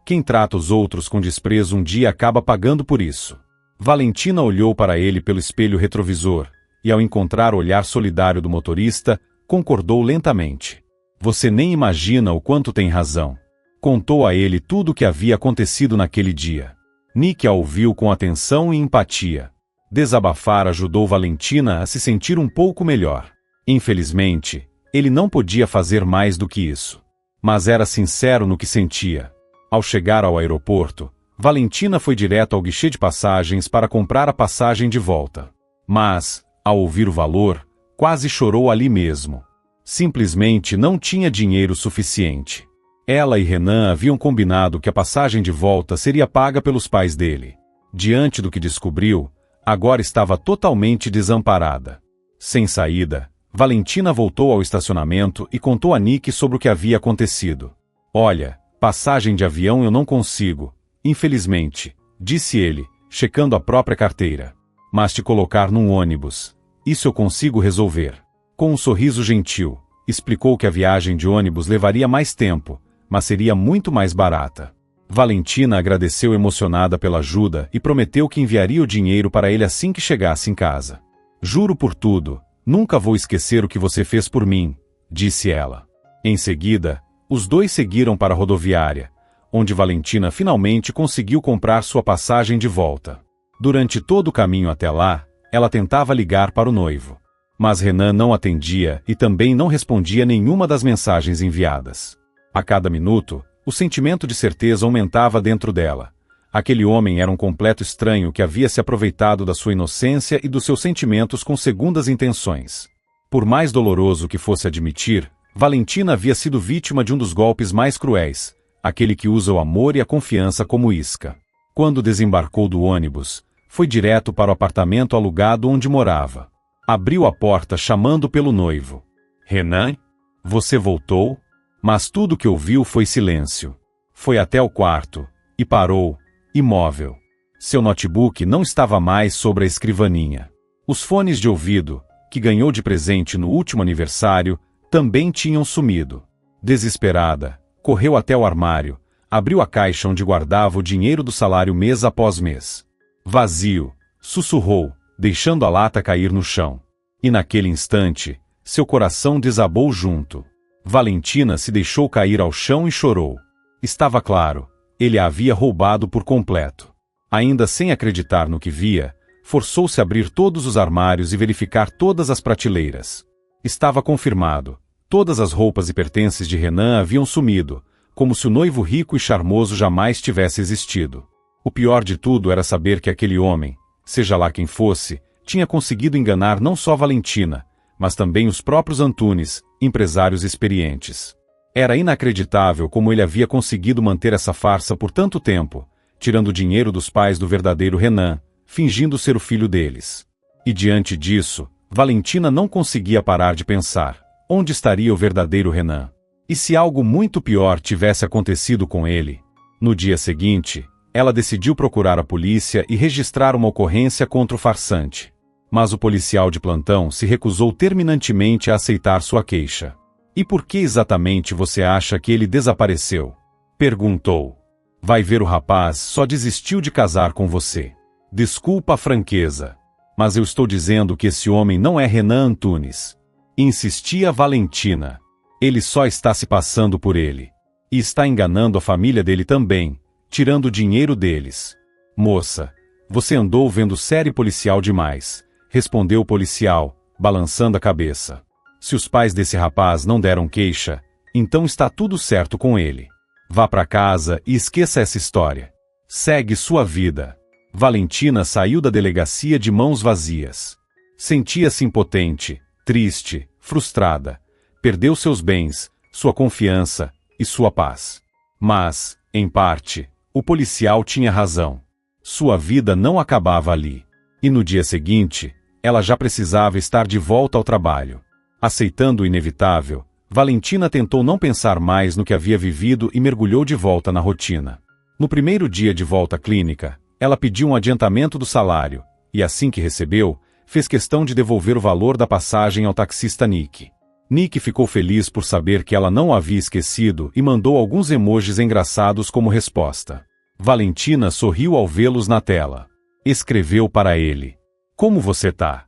Quem trata os outros com desprezo um dia acaba pagando por isso. Valentina olhou para ele pelo espelho retrovisor, e ao encontrar o olhar solidário do motorista, concordou lentamente. Você nem imagina o quanto tem razão. Contou a ele tudo o que havia acontecido naquele dia. Nick a ouviu com atenção e empatia. Desabafar ajudou Valentina a se sentir um pouco melhor. Infelizmente, ele não podia fazer mais do que isso. Mas era sincero no que sentia. Ao chegar ao aeroporto, Valentina foi direto ao guichê de passagens para comprar a passagem de volta. Mas, ao ouvir o valor, quase chorou ali mesmo. Simplesmente não tinha dinheiro suficiente. Ela e Renan haviam combinado que a passagem de volta seria paga pelos pais dele. Diante do que descobriu, agora estava totalmente desamparada. Sem saída, Valentina voltou ao estacionamento e contou a Nick sobre o que havia acontecido. Olha, passagem de avião eu não consigo, infelizmente, disse ele, checando a própria carteira. Mas te colocar num ônibus, isso eu consigo resolver. Com um sorriso gentil, explicou que a viagem de ônibus levaria mais tempo, mas seria muito mais barata. Valentina agradeceu emocionada pela ajuda e prometeu que enviaria o dinheiro para ele assim que chegasse em casa. Juro por tudo, nunca vou esquecer o que você fez por mim, disse ela. Em seguida, os dois seguiram para a rodoviária, onde Valentina finalmente conseguiu comprar sua passagem de volta. Durante todo o caminho até lá, ela tentava ligar para o noivo. Mas Renan não atendia e também não respondia nenhuma das mensagens enviadas. A cada minuto, o sentimento de certeza aumentava dentro dela. Aquele homem era um completo estranho que havia se aproveitado da sua inocência e dos seus sentimentos com segundas intenções. Por mais doloroso que fosse admitir, Valentina havia sido vítima de um dos golpes mais cruéis, aquele que usa o amor e a confiança como isca. Quando desembarcou do ônibus, foi direto para o apartamento alugado onde morava. Abriu a porta chamando pelo noivo. Renan? Você voltou? Mas tudo que ouviu foi silêncio. Foi até o quarto, e parou, imóvel. Seu notebook não estava mais sobre a escrivaninha. Os fones de ouvido, que ganhou de presente no último aniversário, também tinham sumido. Desesperada, correu até o armário, abriu a caixa onde guardava o dinheiro do salário mês após mês. Vazio, sussurrou, deixando a lata cair no chão. E naquele instante, seu coração desabou junto. Valentina se deixou cair ao chão e chorou. Estava claro, ele a havia roubado por completo. Ainda sem acreditar no que via, forçou-se a abrir todos os armários e verificar todas as prateleiras. Estava confirmado, todas as roupas e pertences de Renan haviam sumido, como se o noivo rico e charmoso jamais tivesse existido. O pior de tudo era saber que aquele homem, seja lá quem fosse, tinha conseguido enganar não só Valentina, mas também os próprios Antunes, empresários experientes. Era inacreditável como ele havia conseguido manter essa farsa por tanto tempo, tirando o dinheiro dos pais do verdadeiro Renan, fingindo ser o filho deles. E diante disso, Valentina não conseguia parar de pensar: onde estaria o verdadeiro Renan? E se algo muito pior tivesse acontecido com ele? No dia seguinte, ela decidiu procurar a polícia e registrar uma ocorrência contra o farsante. Mas o policial de plantão se recusou terminantemente a aceitar sua queixa. E por que exatamente você acha que ele desapareceu? Perguntou. Vai ver, o rapaz só desistiu de casar com você. Desculpa a franqueza, mas eu estou dizendo que esse homem não é Renan Antunes. Insistia Valentina. Ele só está se passando por ele. E está enganando a família dele também, tirando o dinheiro deles. Moça, você andou vendo série policial demais, respondeu o policial, balançando a cabeça. Se os pais desse rapaz não deram queixa, então está tudo certo com ele. Vá para casa e esqueça essa história. Segue sua vida. Valentina saiu da delegacia de mãos vazias. Sentia-se impotente, triste, frustrada. Perdeu seus bens, sua confiança e sua paz. Mas, em parte, o policial tinha razão. Sua vida não acabava ali. E no dia seguinte, ela já precisava estar de volta ao trabalho. Aceitando o inevitável, Valentina tentou não pensar mais no que havia vivido e mergulhou de volta na rotina. No primeiro dia de volta à clínica, ela pediu um adiantamento do salário, e assim que recebeu, fez questão de devolver o valor da passagem ao taxista Nick. Nick ficou feliz por saber que ela não o havia esquecido e mandou alguns emojis engraçados como resposta. Valentina sorriu ao vê-los na tela. Escreveu para ele: "Como você tá?"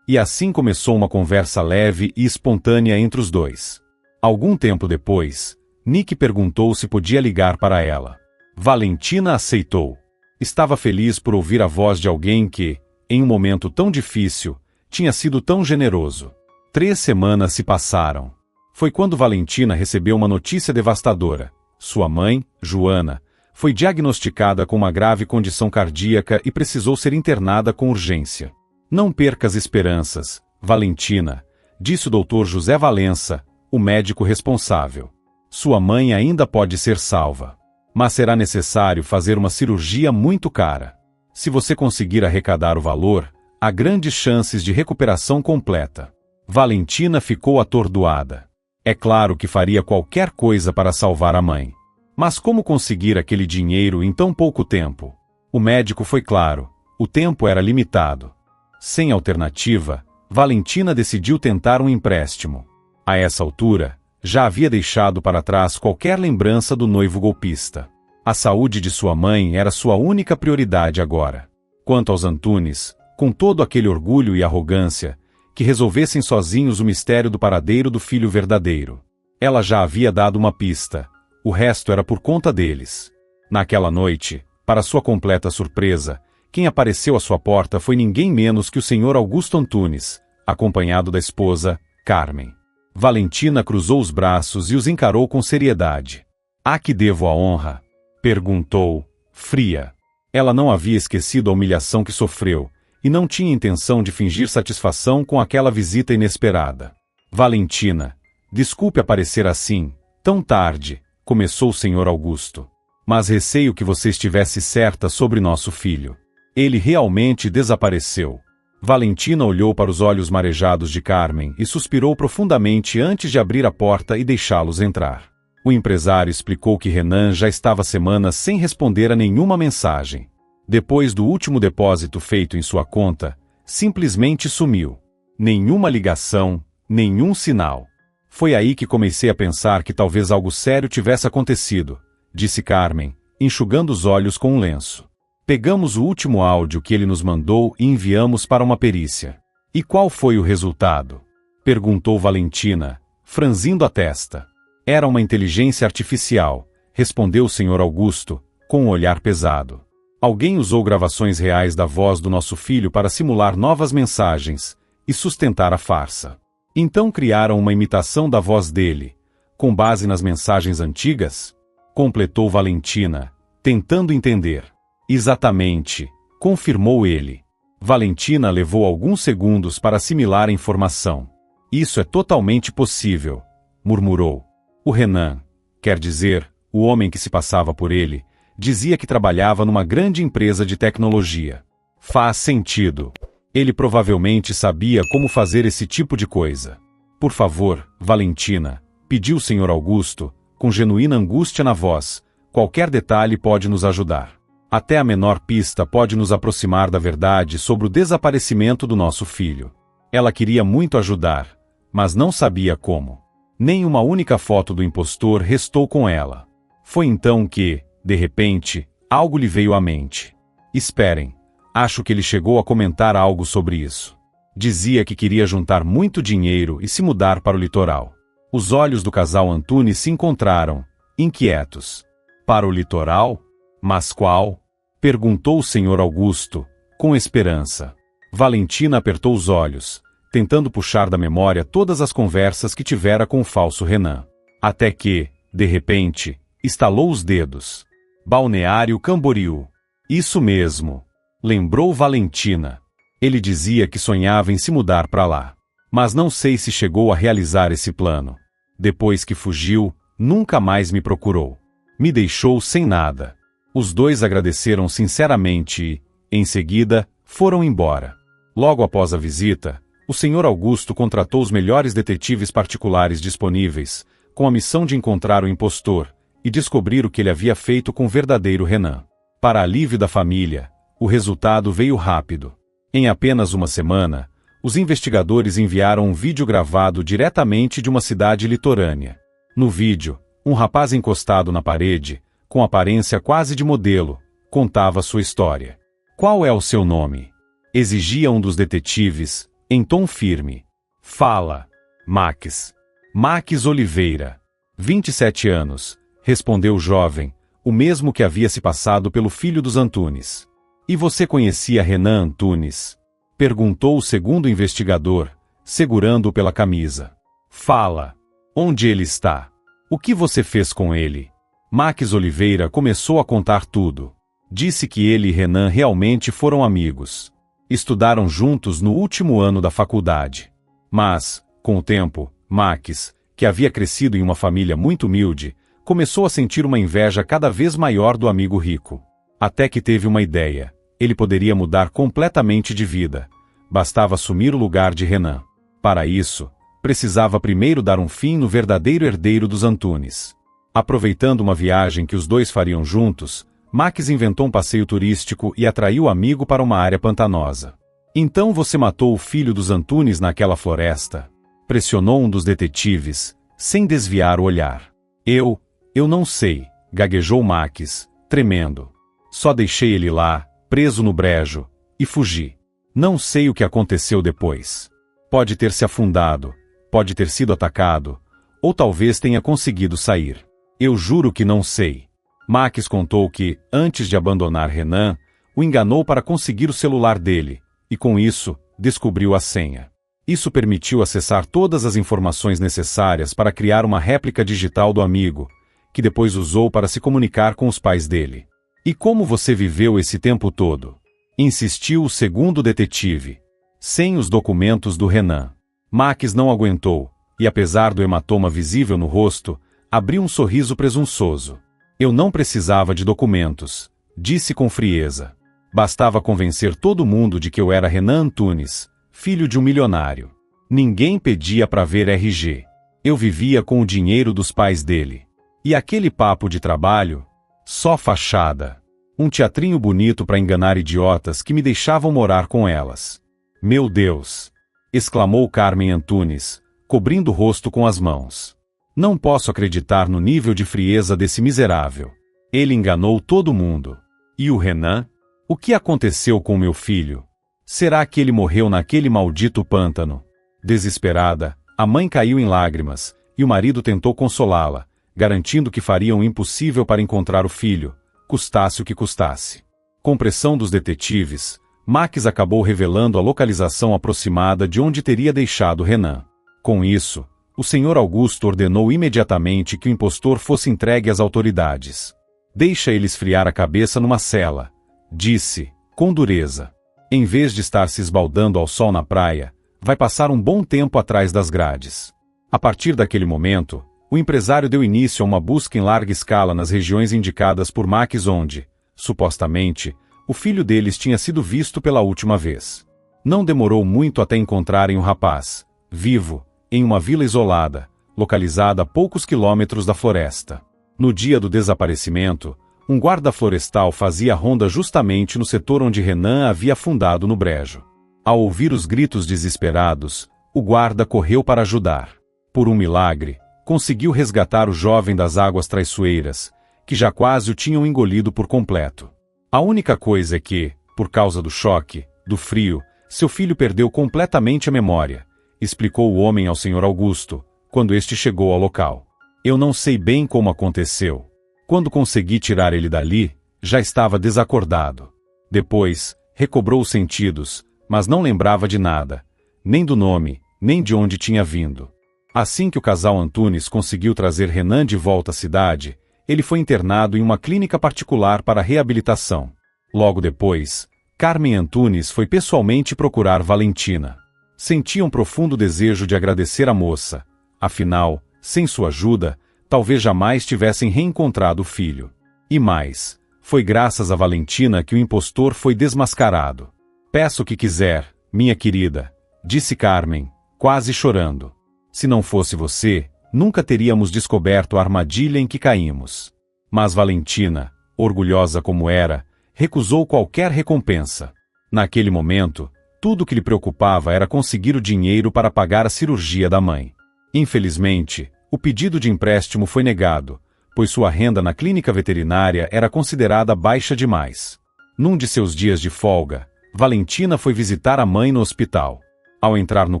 E assim começou uma conversa leve e espontânea entre os dois. Algum tempo depois, Nick perguntou se podia ligar para ela. Valentina aceitou. Estava feliz por ouvir a voz de alguém que, em um momento tão difícil, tinha sido tão generoso. 3 semanas se passaram. Foi quando Valentina recebeu uma notícia devastadora. Sua mãe, Joana, foi diagnosticada com uma grave condição cardíaca e precisou ser internada com urgência. Não perca as esperanças, Valentina, disse o Dr. José Valença, o médico responsável. Sua mãe ainda pode ser salva. Mas será necessário fazer uma cirurgia muito cara. Se você conseguir arrecadar o valor, há grandes chances de recuperação completa. Valentina ficou atordoada. É claro que faria qualquer coisa para salvar a mãe. Mas como conseguir aquele dinheiro em tão pouco tempo? O médico foi claro, o tempo era limitado. Sem alternativa, Valentina decidiu tentar um empréstimo. A essa altura, já havia deixado para trás qualquer lembrança do noivo golpista. A saúde de sua mãe era sua única prioridade agora. Quanto aos Antunes, com todo aquele orgulho e arrogância, que resolvessem sozinhos o mistério do paradeiro do filho verdadeiro. Ela já havia dado uma pista, o resto era por conta deles. Naquela noite, para sua completa surpresa, quem apareceu à sua porta foi ninguém menos que o Sr. Augusto Antunes, acompanhado da esposa, Carmen. Valentina cruzou os braços e os encarou com seriedade. "A que devo a honra?" perguntou, fria. Ela não havia esquecido a humilhação que sofreu, e não tinha intenção de fingir satisfação com aquela visita inesperada. "Valentina, desculpe aparecer assim, tão tarde", começou o Sr. Augusto. "Mas receio que você estivesse certa sobre nosso filho. Ele realmente desapareceu." Valentina olhou para os olhos marejados de Carmen e suspirou profundamente antes de abrir a porta e deixá-los entrar. O empresário explicou que Renan já estava semanas sem responder a nenhuma mensagem. Depois do último depósito feito em sua conta, simplesmente sumiu. Nenhuma ligação, nenhum sinal. "Foi aí que comecei a pensar que talvez algo sério tivesse acontecido", disse Carmen, enxugando os olhos com um lenço. "Pegamos o último áudio que ele nos mandou e enviamos para uma perícia." "E qual foi o resultado?" perguntou Valentina, franzindo a testa. "Era uma inteligência artificial", respondeu o Sr. Augusto, com um olhar pesado. "Alguém usou gravações reais da voz do nosso filho para simular novas mensagens e sustentar a farsa. Então criaram uma imitação da voz dele, com base nas mensagens antigas?" completou Valentina, tentando entender. "Exatamente", confirmou ele. Valentina levou alguns segundos para assimilar a informação. "Isso é totalmente possível", murmurou. "O Renan, quer dizer, o homem que se passava por ele, dizia que trabalhava numa grande empresa de tecnologia." "Faz sentido." Ele provavelmente sabia como fazer esse tipo de coisa. Por favor, Valentina, pediu o Sr. Augusto, com genuína angústia na voz, qualquer detalhe pode nos ajudar. Até a menor pista pode nos aproximar da verdade sobre o desaparecimento do nosso filho. Ela queria muito ajudar, mas não sabia como. Nem uma única foto do impostor restou com ela. Foi então que, de repente, algo lhe veio à mente. Esperem, acho que ele chegou a comentar algo sobre isso. Dizia que queria juntar muito dinheiro e se mudar para o litoral. Os olhos do casal Antunes se encontraram, inquietos. Para o litoral? Mas qual? Perguntou o Sr. Augusto, com esperança. Valentina apertou os olhos, tentando puxar da memória todas as conversas que tivera com o falso Renan. Até que, de repente, estalou os dedos. Balneário Camboriú. Isso mesmo. Lembrou Valentina. Ele dizia que sonhava em se mudar para lá. Mas não sei se chegou a realizar esse plano. Depois que fugiu, nunca mais me procurou. Me deixou sem nada. Os dois agradeceram sinceramente e, em seguida, foram embora. Logo após a visita, o Sr. Augusto contratou os melhores detetives particulares disponíveis, com a missão de encontrar o impostor e descobrir o que ele havia feito com o verdadeiro Renan. Para alívio da família, o resultado veio rápido. Em apenas uma semana, os investigadores enviaram um vídeo gravado diretamente de uma cidade litorânea. No vídeo, um rapaz encostado na parede, com aparência quase de modelo, contava sua história. Qual é o seu nome? Exigia um dos detetives, em tom firme. Fala. Max. Max Oliveira. 27 anos, respondeu o jovem, o mesmo que havia se passado pelo filho dos Antunes. E você conhecia Renan Antunes? Perguntou o segundo investigador, segurando-o pela camisa. Fala. Onde ele está? O que você fez com ele? Max Oliveira começou a contar tudo. Disse que ele e Renan realmente foram amigos. Estudaram juntos no último ano da faculdade. Mas, com o tempo, Max, que havia crescido em uma família muito humilde, começou a sentir uma inveja cada vez maior do amigo rico. Até que teve uma ideia. Ele poderia mudar completamente de vida. Bastava assumir o lugar de Renan. Para isso, precisava primeiro dar um fim no verdadeiro herdeiro dos Antunes. Aproveitando uma viagem que os dois fariam juntos, Max inventou um passeio turístico e atraiu o amigo para uma área pantanosa. Então você matou o filho dos Antunes naquela floresta? Pressionou um dos detetives, sem desviar o olhar. Eu não sei, gaguejou Max, tremendo. Só deixei ele lá, preso no brejo, e fugi. Não sei o que aconteceu depois. Pode ter se afundado, pode ter sido atacado, ou talvez tenha conseguido sair. Eu juro que não sei. Max contou que, antes de abandonar Renan, o enganou para conseguir o celular dele, e com isso, descobriu a senha. Isso permitiu acessar todas as informações necessárias para criar uma réplica digital do amigo, que depois usou para se comunicar com os pais dele. E como você viveu esse tempo todo? Insistiu o segundo detetive. Sem os documentos do Renan. Max não aguentou, e apesar do hematoma visível no rosto, abriu um sorriso presunçoso. Eu não precisava de documentos, disse com frieza. Bastava convencer todo mundo de que eu era Renan Antunes, filho de um milionário. Ninguém pedia para ver RG. Eu vivia com o dinheiro dos pais dele. E aquele papo de trabalho? Só fachada. Um teatrinho bonito para enganar idiotas que me deixavam morar com elas. Meu Deus! Exclamou Carmen Antunes, cobrindo o rosto com as mãos. Não posso acreditar no nível de frieza desse miserável. Ele enganou todo mundo. E o Renan? O que aconteceu com meu filho? Será que ele morreu naquele maldito pântano? Desesperada, a mãe caiu em lágrimas, e o marido tentou consolá-la, garantindo que fariam o impossível para encontrar o filho, custasse o que custasse. Com pressão dos detetives, Max acabou revelando a localização aproximada de onde teria deixado Renan. Com isso, o Sr. Augusto ordenou imediatamente que o impostor fosse entregue às autoridades. Deixa ele esfriar a cabeça numa cela, disse, com dureza. Em vez de estar se esbaldando ao sol na praia, vai passar um bom tempo atrás das grades. A partir daquele momento, o empresário deu início a uma busca em larga escala nas regiões indicadas por Max onde, supostamente, o filho deles tinha sido visto pela última vez. Não demorou muito até encontrarem o rapaz, vivo, em uma vila isolada, localizada a poucos quilômetros da floresta. No dia do desaparecimento, um guarda florestal fazia ronda justamente no setor onde Renan havia afundado no brejo. Ao ouvir os gritos desesperados, o guarda correu para ajudar. Por um milagre, conseguiu resgatar o jovem das águas traiçoeiras, que já quase o tinham engolido por completo. A única coisa é que, por causa do choque, do frio, seu filho perdeu completamente a memória, explicou o homem ao Sr. Augusto, quando este chegou ao local. Eu não sei bem como aconteceu. Quando consegui tirar ele dali, já estava desacordado. Depois, recobrou os sentidos, mas não lembrava de nada, nem do nome, nem de onde tinha vindo. Assim que o casal Antunes conseguiu trazer Renan de volta à cidade, ele foi internado em uma clínica particular para reabilitação. Logo depois, Carmen Antunes foi pessoalmente procurar Valentina. Sentia um profundo desejo de agradecer a moça. Afinal, sem sua ajuda, talvez jamais tivessem reencontrado o filho. E mais, foi graças a Valentina que o impostor foi desmascarado. Peço o que quiser, minha querida, disse Carmen, quase chorando. Se não fosse você, nunca teríamos descoberto a armadilha em que caímos. Mas Valentina, orgulhosa como era, recusou qualquer recompensa. Naquele momento, tudo o que lhe preocupava era conseguir o dinheiro para pagar a cirurgia da mãe. Infelizmente, o pedido de empréstimo foi negado, pois sua renda na clínica veterinária era considerada baixa demais. Num de seus dias de folga, Valentina foi visitar a mãe no hospital. Ao entrar no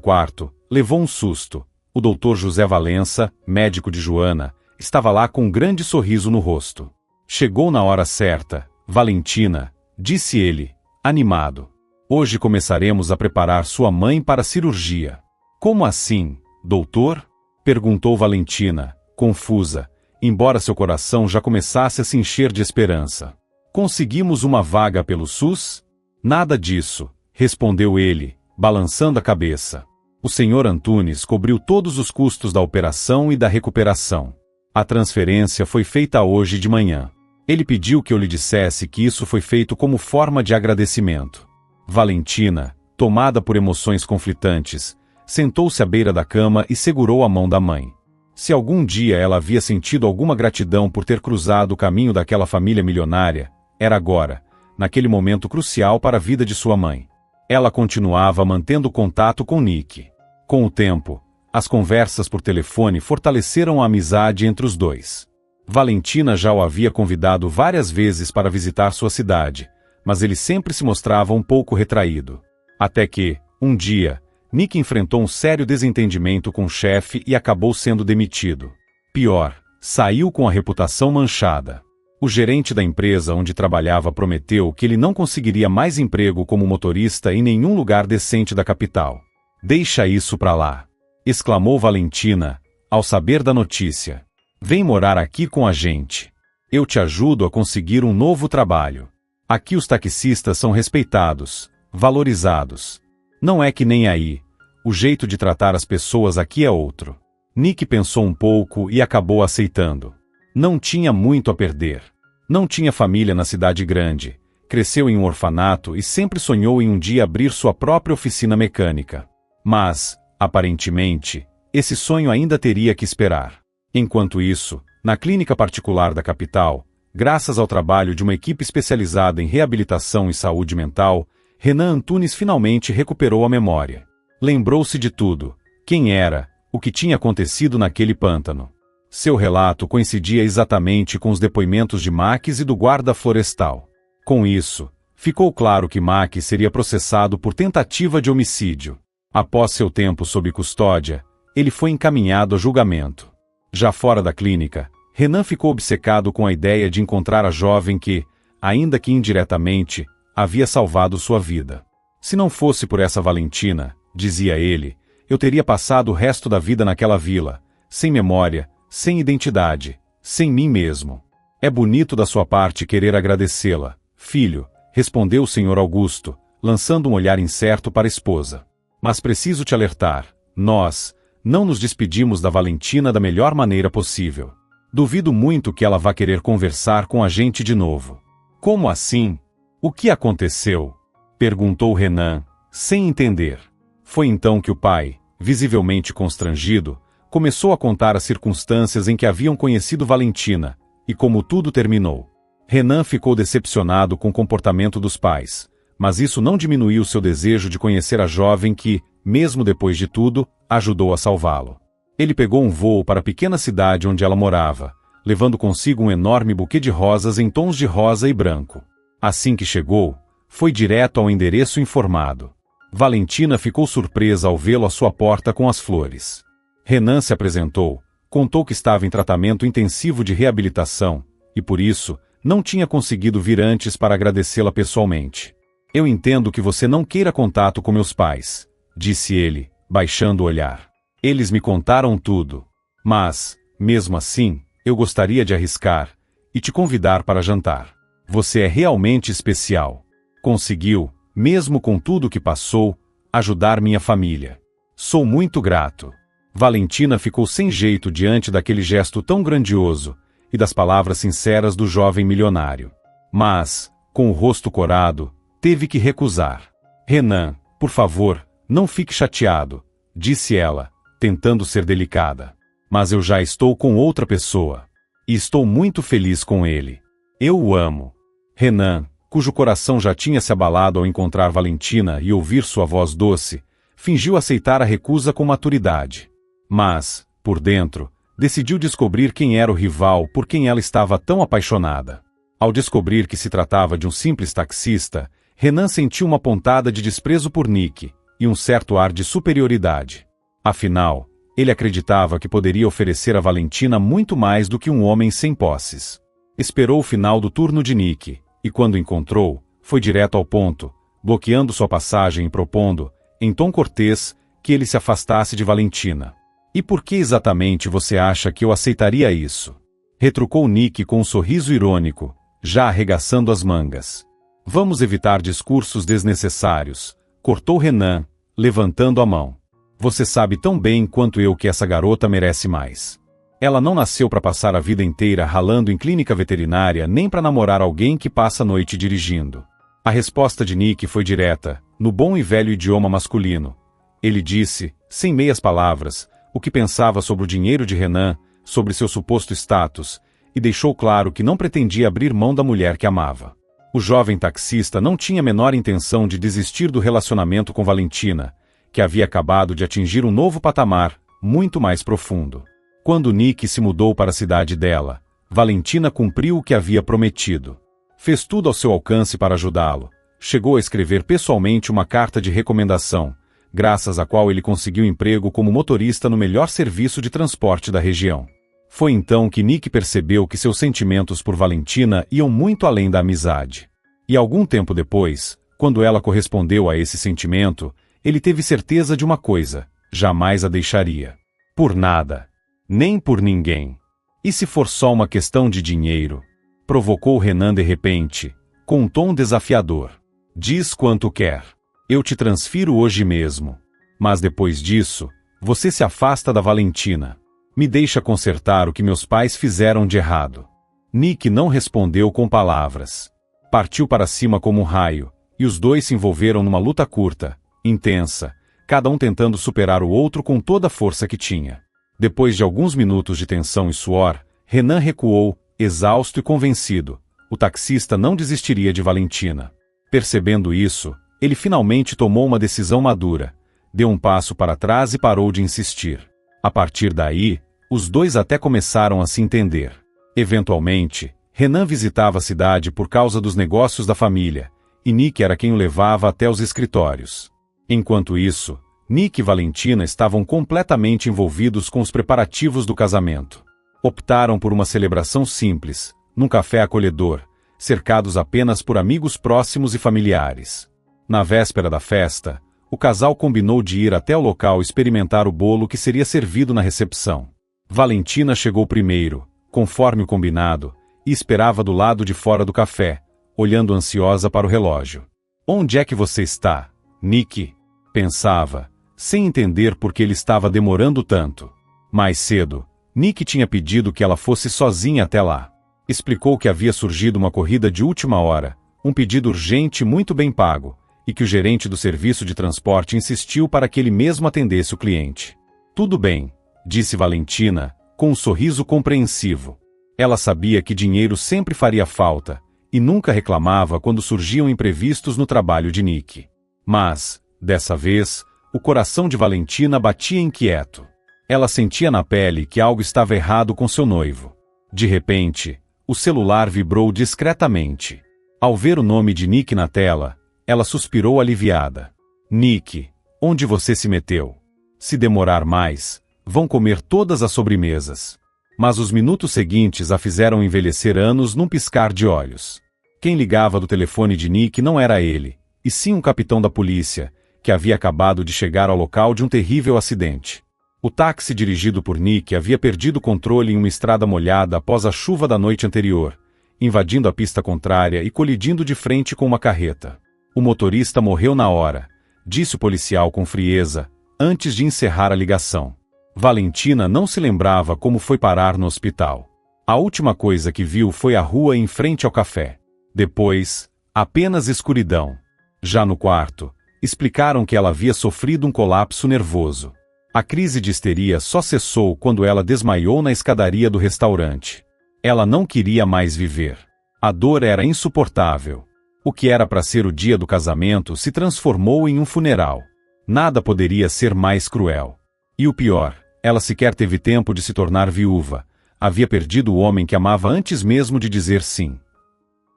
quarto, levou um susto. O Dr. José Valença, médico de Joana, estava lá com um grande sorriso no rosto. Chegou na hora certa, Valentina, disse ele, animado. Hoje começaremos a preparar sua mãe para a cirurgia. Como assim, doutor? Perguntou Valentina, confusa, embora seu coração já começasse a se encher de esperança. Conseguimos uma vaga pelo SUS? Nada disso, respondeu ele, balançando a cabeça. O Sr. Antunes cobriu todos os custos da operação e da recuperação. A transferência foi feita hoje de manhã. Ele pediu que eu lhe dissesse que isso foi feito como forma de agradecimento. Valentina, tomada por emoções conflitantes, sentou-se à beira da cama e segurou a mão da mãe. Se algum dia ela havia sentido alguma gratidão por ter cruzado o caminho daquela família milionária, era agora, naquele momento crucial para a vida de sua mãe. Ela continuava mantendo contato com Nick. Com o tempo, as conversas por telefone fortaleceram a amizade entre os dois. Valentina já o havia convidado várias vezes para visitar sua cidade, mas ele sempre se mostrava um pouco retraído. Até que, um dia, Nick enfrentou um sério desentendimento com o chefe e acabou sendo demitido. Pior, saiu com a reputação manchada. O gerente da empresa onde trabalhava prometeu que ele não conseguiria mais emprego como motorista em nenhum lugar decente da capital. Deixa isso pra lá, exclamou Valentina, ao saber da notícia. Vem morar aqui com a gente. Eu te ajudo a conseguir um novo trabalho. Aqui os taxistas são respeitados, valorizados. Não é que nem aí. O jeito de tratar as pessoas aqui é outro. Nick pensou um pouco e acabou aceitando. Não tinha muito a perder. Não tinha família na cidade grande. Cresceu em um orfanato e sempre sonhou em um dia abrir sua própria oficina mecânica. Mas, aparentemente, esse sonho ainda teria que esperar. Enquanto isso, na clínica particular da capital, graças ao trabalho de uma equipe especializada em reabilitação e saúde mental, Renan Antunes finalmente recuperou a memória. Lembrou-se de tudo, quem era, o que tinha acontecido naquele pântano. Seu relato coincidia exatamente com os depoimentos de Max e do guarda florestal. Com isso, ficou claro que Max seria processado por tentativa de homicídio. Após seu tempo sob custódia, ele foi encaminhado a julgamento. Já fora da clínica, Renan ficou obcecado com a ideia de encontrar a jovem que, ainda que indiretamente, havia salvado sua vida. Se não fosse por essa Valentina, dizia ele, eu teria passado o resto da vida naquela vila, sem memória, sem identidade, sem mim mesmo. É bonito da sua parte querer agradecê-la, filho, respondeu o Sr. Augusto, lançando um olhar incerto para a esposa. Mas preciso te alertar, nós não nos despedimos da Valentina da melhor maneira possível. Duvido muito que ela vá querer conversar com a gente de novo. Como assim? O que aconteceu? Perguntou Renan, sem entender. Foi então que o pai, visivelmente constrangido, começou a contar as circunstâncias em que haviam conhecido Valentina, e como tudo terminou. Renan ficou decepcionado com o comportamento dos pais, mas isso não diminuiu seu desejo de conhecer a jovem que, mesmo depois de tudo, ajudou a salvá-lo. Ele pegou um voo para a pequena cidade onde ela morava, levando consigo um enorme buquê de rosas em tons de rosa e branco. Assim que chegou, foi direto ao endereço informado. Valentina ficou surpresa ao vê-lo à sua porta com as flores. Renan se apresentou, contou que estava em tratamento intensivo de reabilitação, e por isso, não tinha conseguido vir antes para agradecê-la pessoalmente. Eu entendo que você não queira contato com meus pais, disse ele, baixando o olhar. Eles me contaram tudo. Mas, mesmo assim, eu gostaria de arriscar e te convidar para jantar. Você é realmente especial. Conseguiu, mesmo com tudo o que passou, ajudar minha família. Sou muito grato. Valentina ficou sem jeito diante daquele gesto tão grandioso e das palavras sinceras do jovem milionário. Mas, com o rosto corado, teve que recusar. Renan, por favor, não fique chateado, disse ela, tentando ser delicada. Mas eu já estou com outra pessoa. E estou muito feliz com ele. Eu o amo. Renan, cujo coração já tinha se abalado ao encontrar Valentina e ouvir sua voz doce, fingiu aceitar a recusa com maturidade. Mas, por dentro, decidiu descobrir quem era o rival por quem ela estava tão apaixonada. Ao descobrir que se tratava de um simples taxista, Renan sentiu uma pontada de desprezo por Nick e um certo ar de superioridade. Afinal, ele acreditava que poderia oferecer a Valentina muito mais do que um homem sem posses. Esperou o final do turno de Nick, e quando encontrou, foi direto ao ponto, bloqueando sua passagem e propondo, em tom cortês, que ele se afastasse de Valentina. E por que exatamente você acha que eu aceitaria isso? Retrucou Nick com um sorriso irônico, já arregaçando as mangas. Vamos evitar discursos desnecessários, cortou Renan, levantando a mão. Você sabe tão bem quanto eu que essa garota merece mais. Ela não nasceu para passar a vida inteira ralando em clínica veterinária nem para namorar alguém que passa a noite dirigindo. A resposta de Nick foi direta, no bom e velho idioma masculino. Ele disse, sem meias palavras, o que pensava sobre o dinheiro de Renan, sobre seu suposto status, e deixou claro que não pretendia abrir mão da mulher que amava. O jovem taxista não tinha a menor intenção de desistir do relacionamento com Valentina, que havia acabado de atingir um novo patamar, muito mais profundo. Quando Nick se mudou para a cidade dela, Valentina cumpriu o que havia prometido. Fez tudo ao seu alcance para ajudá-lo. Chegou a escrever pessoalmente uma carta de recomendação, graças à qual ele conseguiu emprego como motorista no melhor serviço de transporte da região. Foi então que Nick percebeu que seus sentimentos por Valentina iam muito além da amizade. E algum tempo depois, quando ela correspondeu a esse sentimento, ele teve certeza de uma coisa: jamais a deixaria. Por nada. Nem por ninguém. E se for só uma questão de dinheiro? Provocou Renan de repente, com um tom desafiador. Diz quanto quer. Eu te transfiro hoje mesmo. Mas depois disso, você se afasta da Valentina. Me deixa consertar o que meus pais fizeram de errado. Nick não respondeu com palavras. Partiu para cima como um raio, e os dois se envolveram numa luta curta, intensa, cada um tentando superar o outro com toda a força que tinha. Depois de alguns minutos de tensão e suor, Renan recuou, exausto e convencido. O taxista não desistiria de Valentina. Percebendo isso, ele finalmente tomou uma decisão madura. Deu um passo para trás e parou de insistir. A partir daí, os dois até começaram a se entender. Eventualmente, Renan visitava a cidade por causa dos negócios da família, e Nick era quem o levava até os escritórios. Enquanto isso, Nick e Valentina estavam completamente envolvidos com os preparativos do casamento. Optaram por uma celebração simples, num café acolhedor, cercados apenas por amigos próximos e familiares. Na véspera da festa, o casal combinou de ir até o local experimentar o bolo que seria servido na recepção. Valentina chegou primeiro, conforme o combinado, e esperava do lado de fora do café, olhando ansiosa para o relógio. Onde é que você está, Nick? Pensava, sem entender por que ele estava demorando tanto. Mais cedo, Nick tinha pedido que ela fosse sozinha até lá. Explicou que havia surgido uma corrida de última hora, um pedido urgente e muito bem pago, e que o gerente do serviço de transporte insistiu para que ele mesmo atendesse o cliente. Tudo bem, disse Valentina, com um sorriso compreensivo. Ela sabia que dinheiro sempre faria falta, e nunca reclamava quando surgiam imprevistos no trabalho de Nick. Mas, dessa vez, o coração de Valentina batia inquieto. Ela sentia na pele que algo estava errado com seu noivo. De repente, o celular vibrou discretamente. Ao ver o nome de Nick na tela, ela suspirou aliviada. Nick, onde você se meteu? Se demorar mais, vão comer todas as sobremesas. Mas os minutos seguintes a fizeram envelhecer anos num piscar de olhos. Quem ligava do telefone de Nick não era ele, e sim um capitão da polícia, que havia acabado de chegar ao local de um terrível acidente. O táxi dirigido por Nick havia perdido o controle em uma estrada molhada após a chuva da noite anterior, invadindo a pista contrária e colidindo de frente com uma carreta. O motorista morreu na hora, disse o policial com frieza, antes de encerrar a ligação. Valentina não se lembrava como foi parar no hospital. A última coisa que viu foi a rua em frente ao café. Depois, apenas escuridão. Já no quarto, explicaram que ela havia sofrido um colapso nervoso. A crise de histeria só cessou quando ela desmaiou na escadaria do restaurante. Ela não queria mais viver. A dor era insuportável. O que era para ser o dia do casamento se transformou em um funeral. Nada poderia ser mais cruel. E o pior, ela sequer teve tempo de se tornar viúva. Havia perdido o homem que amava antes mesmo de dizer sim.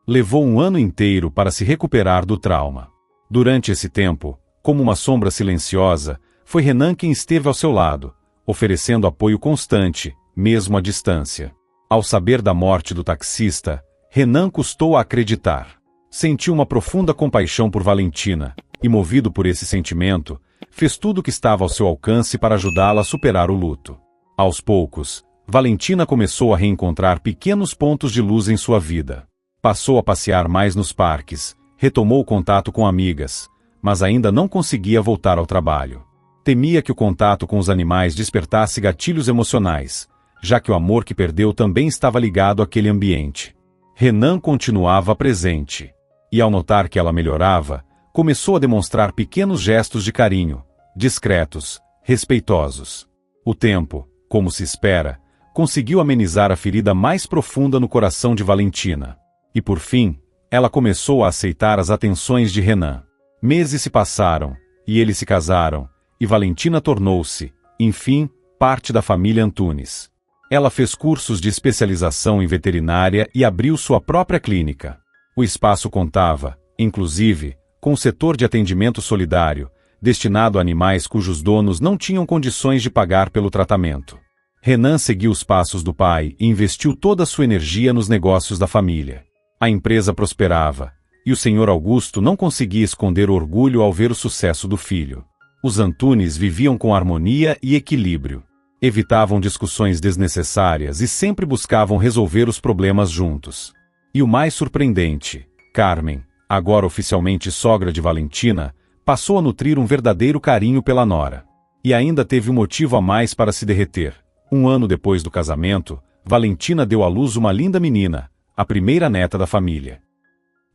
Levou um ano inteiro para se recuperar do trauma. Durante esse tempo, como uma sombra silenciosa, foi Renan quem esteve ao seu lado, oferecendo apoio constante, mesmo à distância. Ao saber da morte do taxista, Renan custou a acreditar. Sentiu uma profunda compaixão por Valentina, e movido por esse sentimento, fez tudo o que estava ao seu alcance para ajudá-la a superar o luto. Aos poucos, Valentina começou a reencontrar pequenos pontos de luz em sua vida. Passou a passear mais nos parques, retomou o contato com amigas, mas ainda não conseguia voltar ao trabalho. Temia que o contato com os animais despertasse gatilhos emocionais, já que o amor que perdeu também estava ligado àquele ambiente. Renan continuava presente, e ao notar que ela melhorava, começou a demonstrar pequenos gestos de carinho, discretos, respeitosos. O tempo, como se espera, conseguiu amenizar a ferida mais profunda no coração de Valentina. E por fim, ela começou a aceitar as atenções de Renan. Meses se passaram, e eles se casaram, e Valentina tornou-se, enfim, parte da família Antunes. Ela fez cursos de especialização em veterinária e abriu sua própria clínica. O espaço contava, inclusive, com um setor de atendimento solidário, destinado a animais cujos donos não tinham condições de pagar pelo tratamento. Renan seguiu os passos do pai e investiu toda a sua energia nos negócios da família. A empresa prosperava, e o Sr. Augusto não conseguia esconder o orgulho ao ver o sucesso do filho. Os Antunes viviam com harmonia e equilíbrio. Evitavam discussões desnecessárias e sempre buscavam resolver os problemas juntos. E o mais surpreendente, Carmen, agora oficialmente sogra de Valentina, passou a nutrir um verdadeiro carinho pela nora. E ainda teve um motivo a mais para se derreter. Um ano depois do casamento, Valentina deu à luz uma linda menina, a primeira neta da família.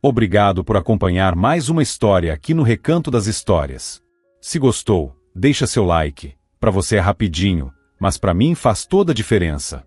Obrigado por acompanhar mais uma história aqui no Recanto das Histórias. Se gostou, deixa seu like. Para você é rapidinho, mas para mim faz toda a diferença.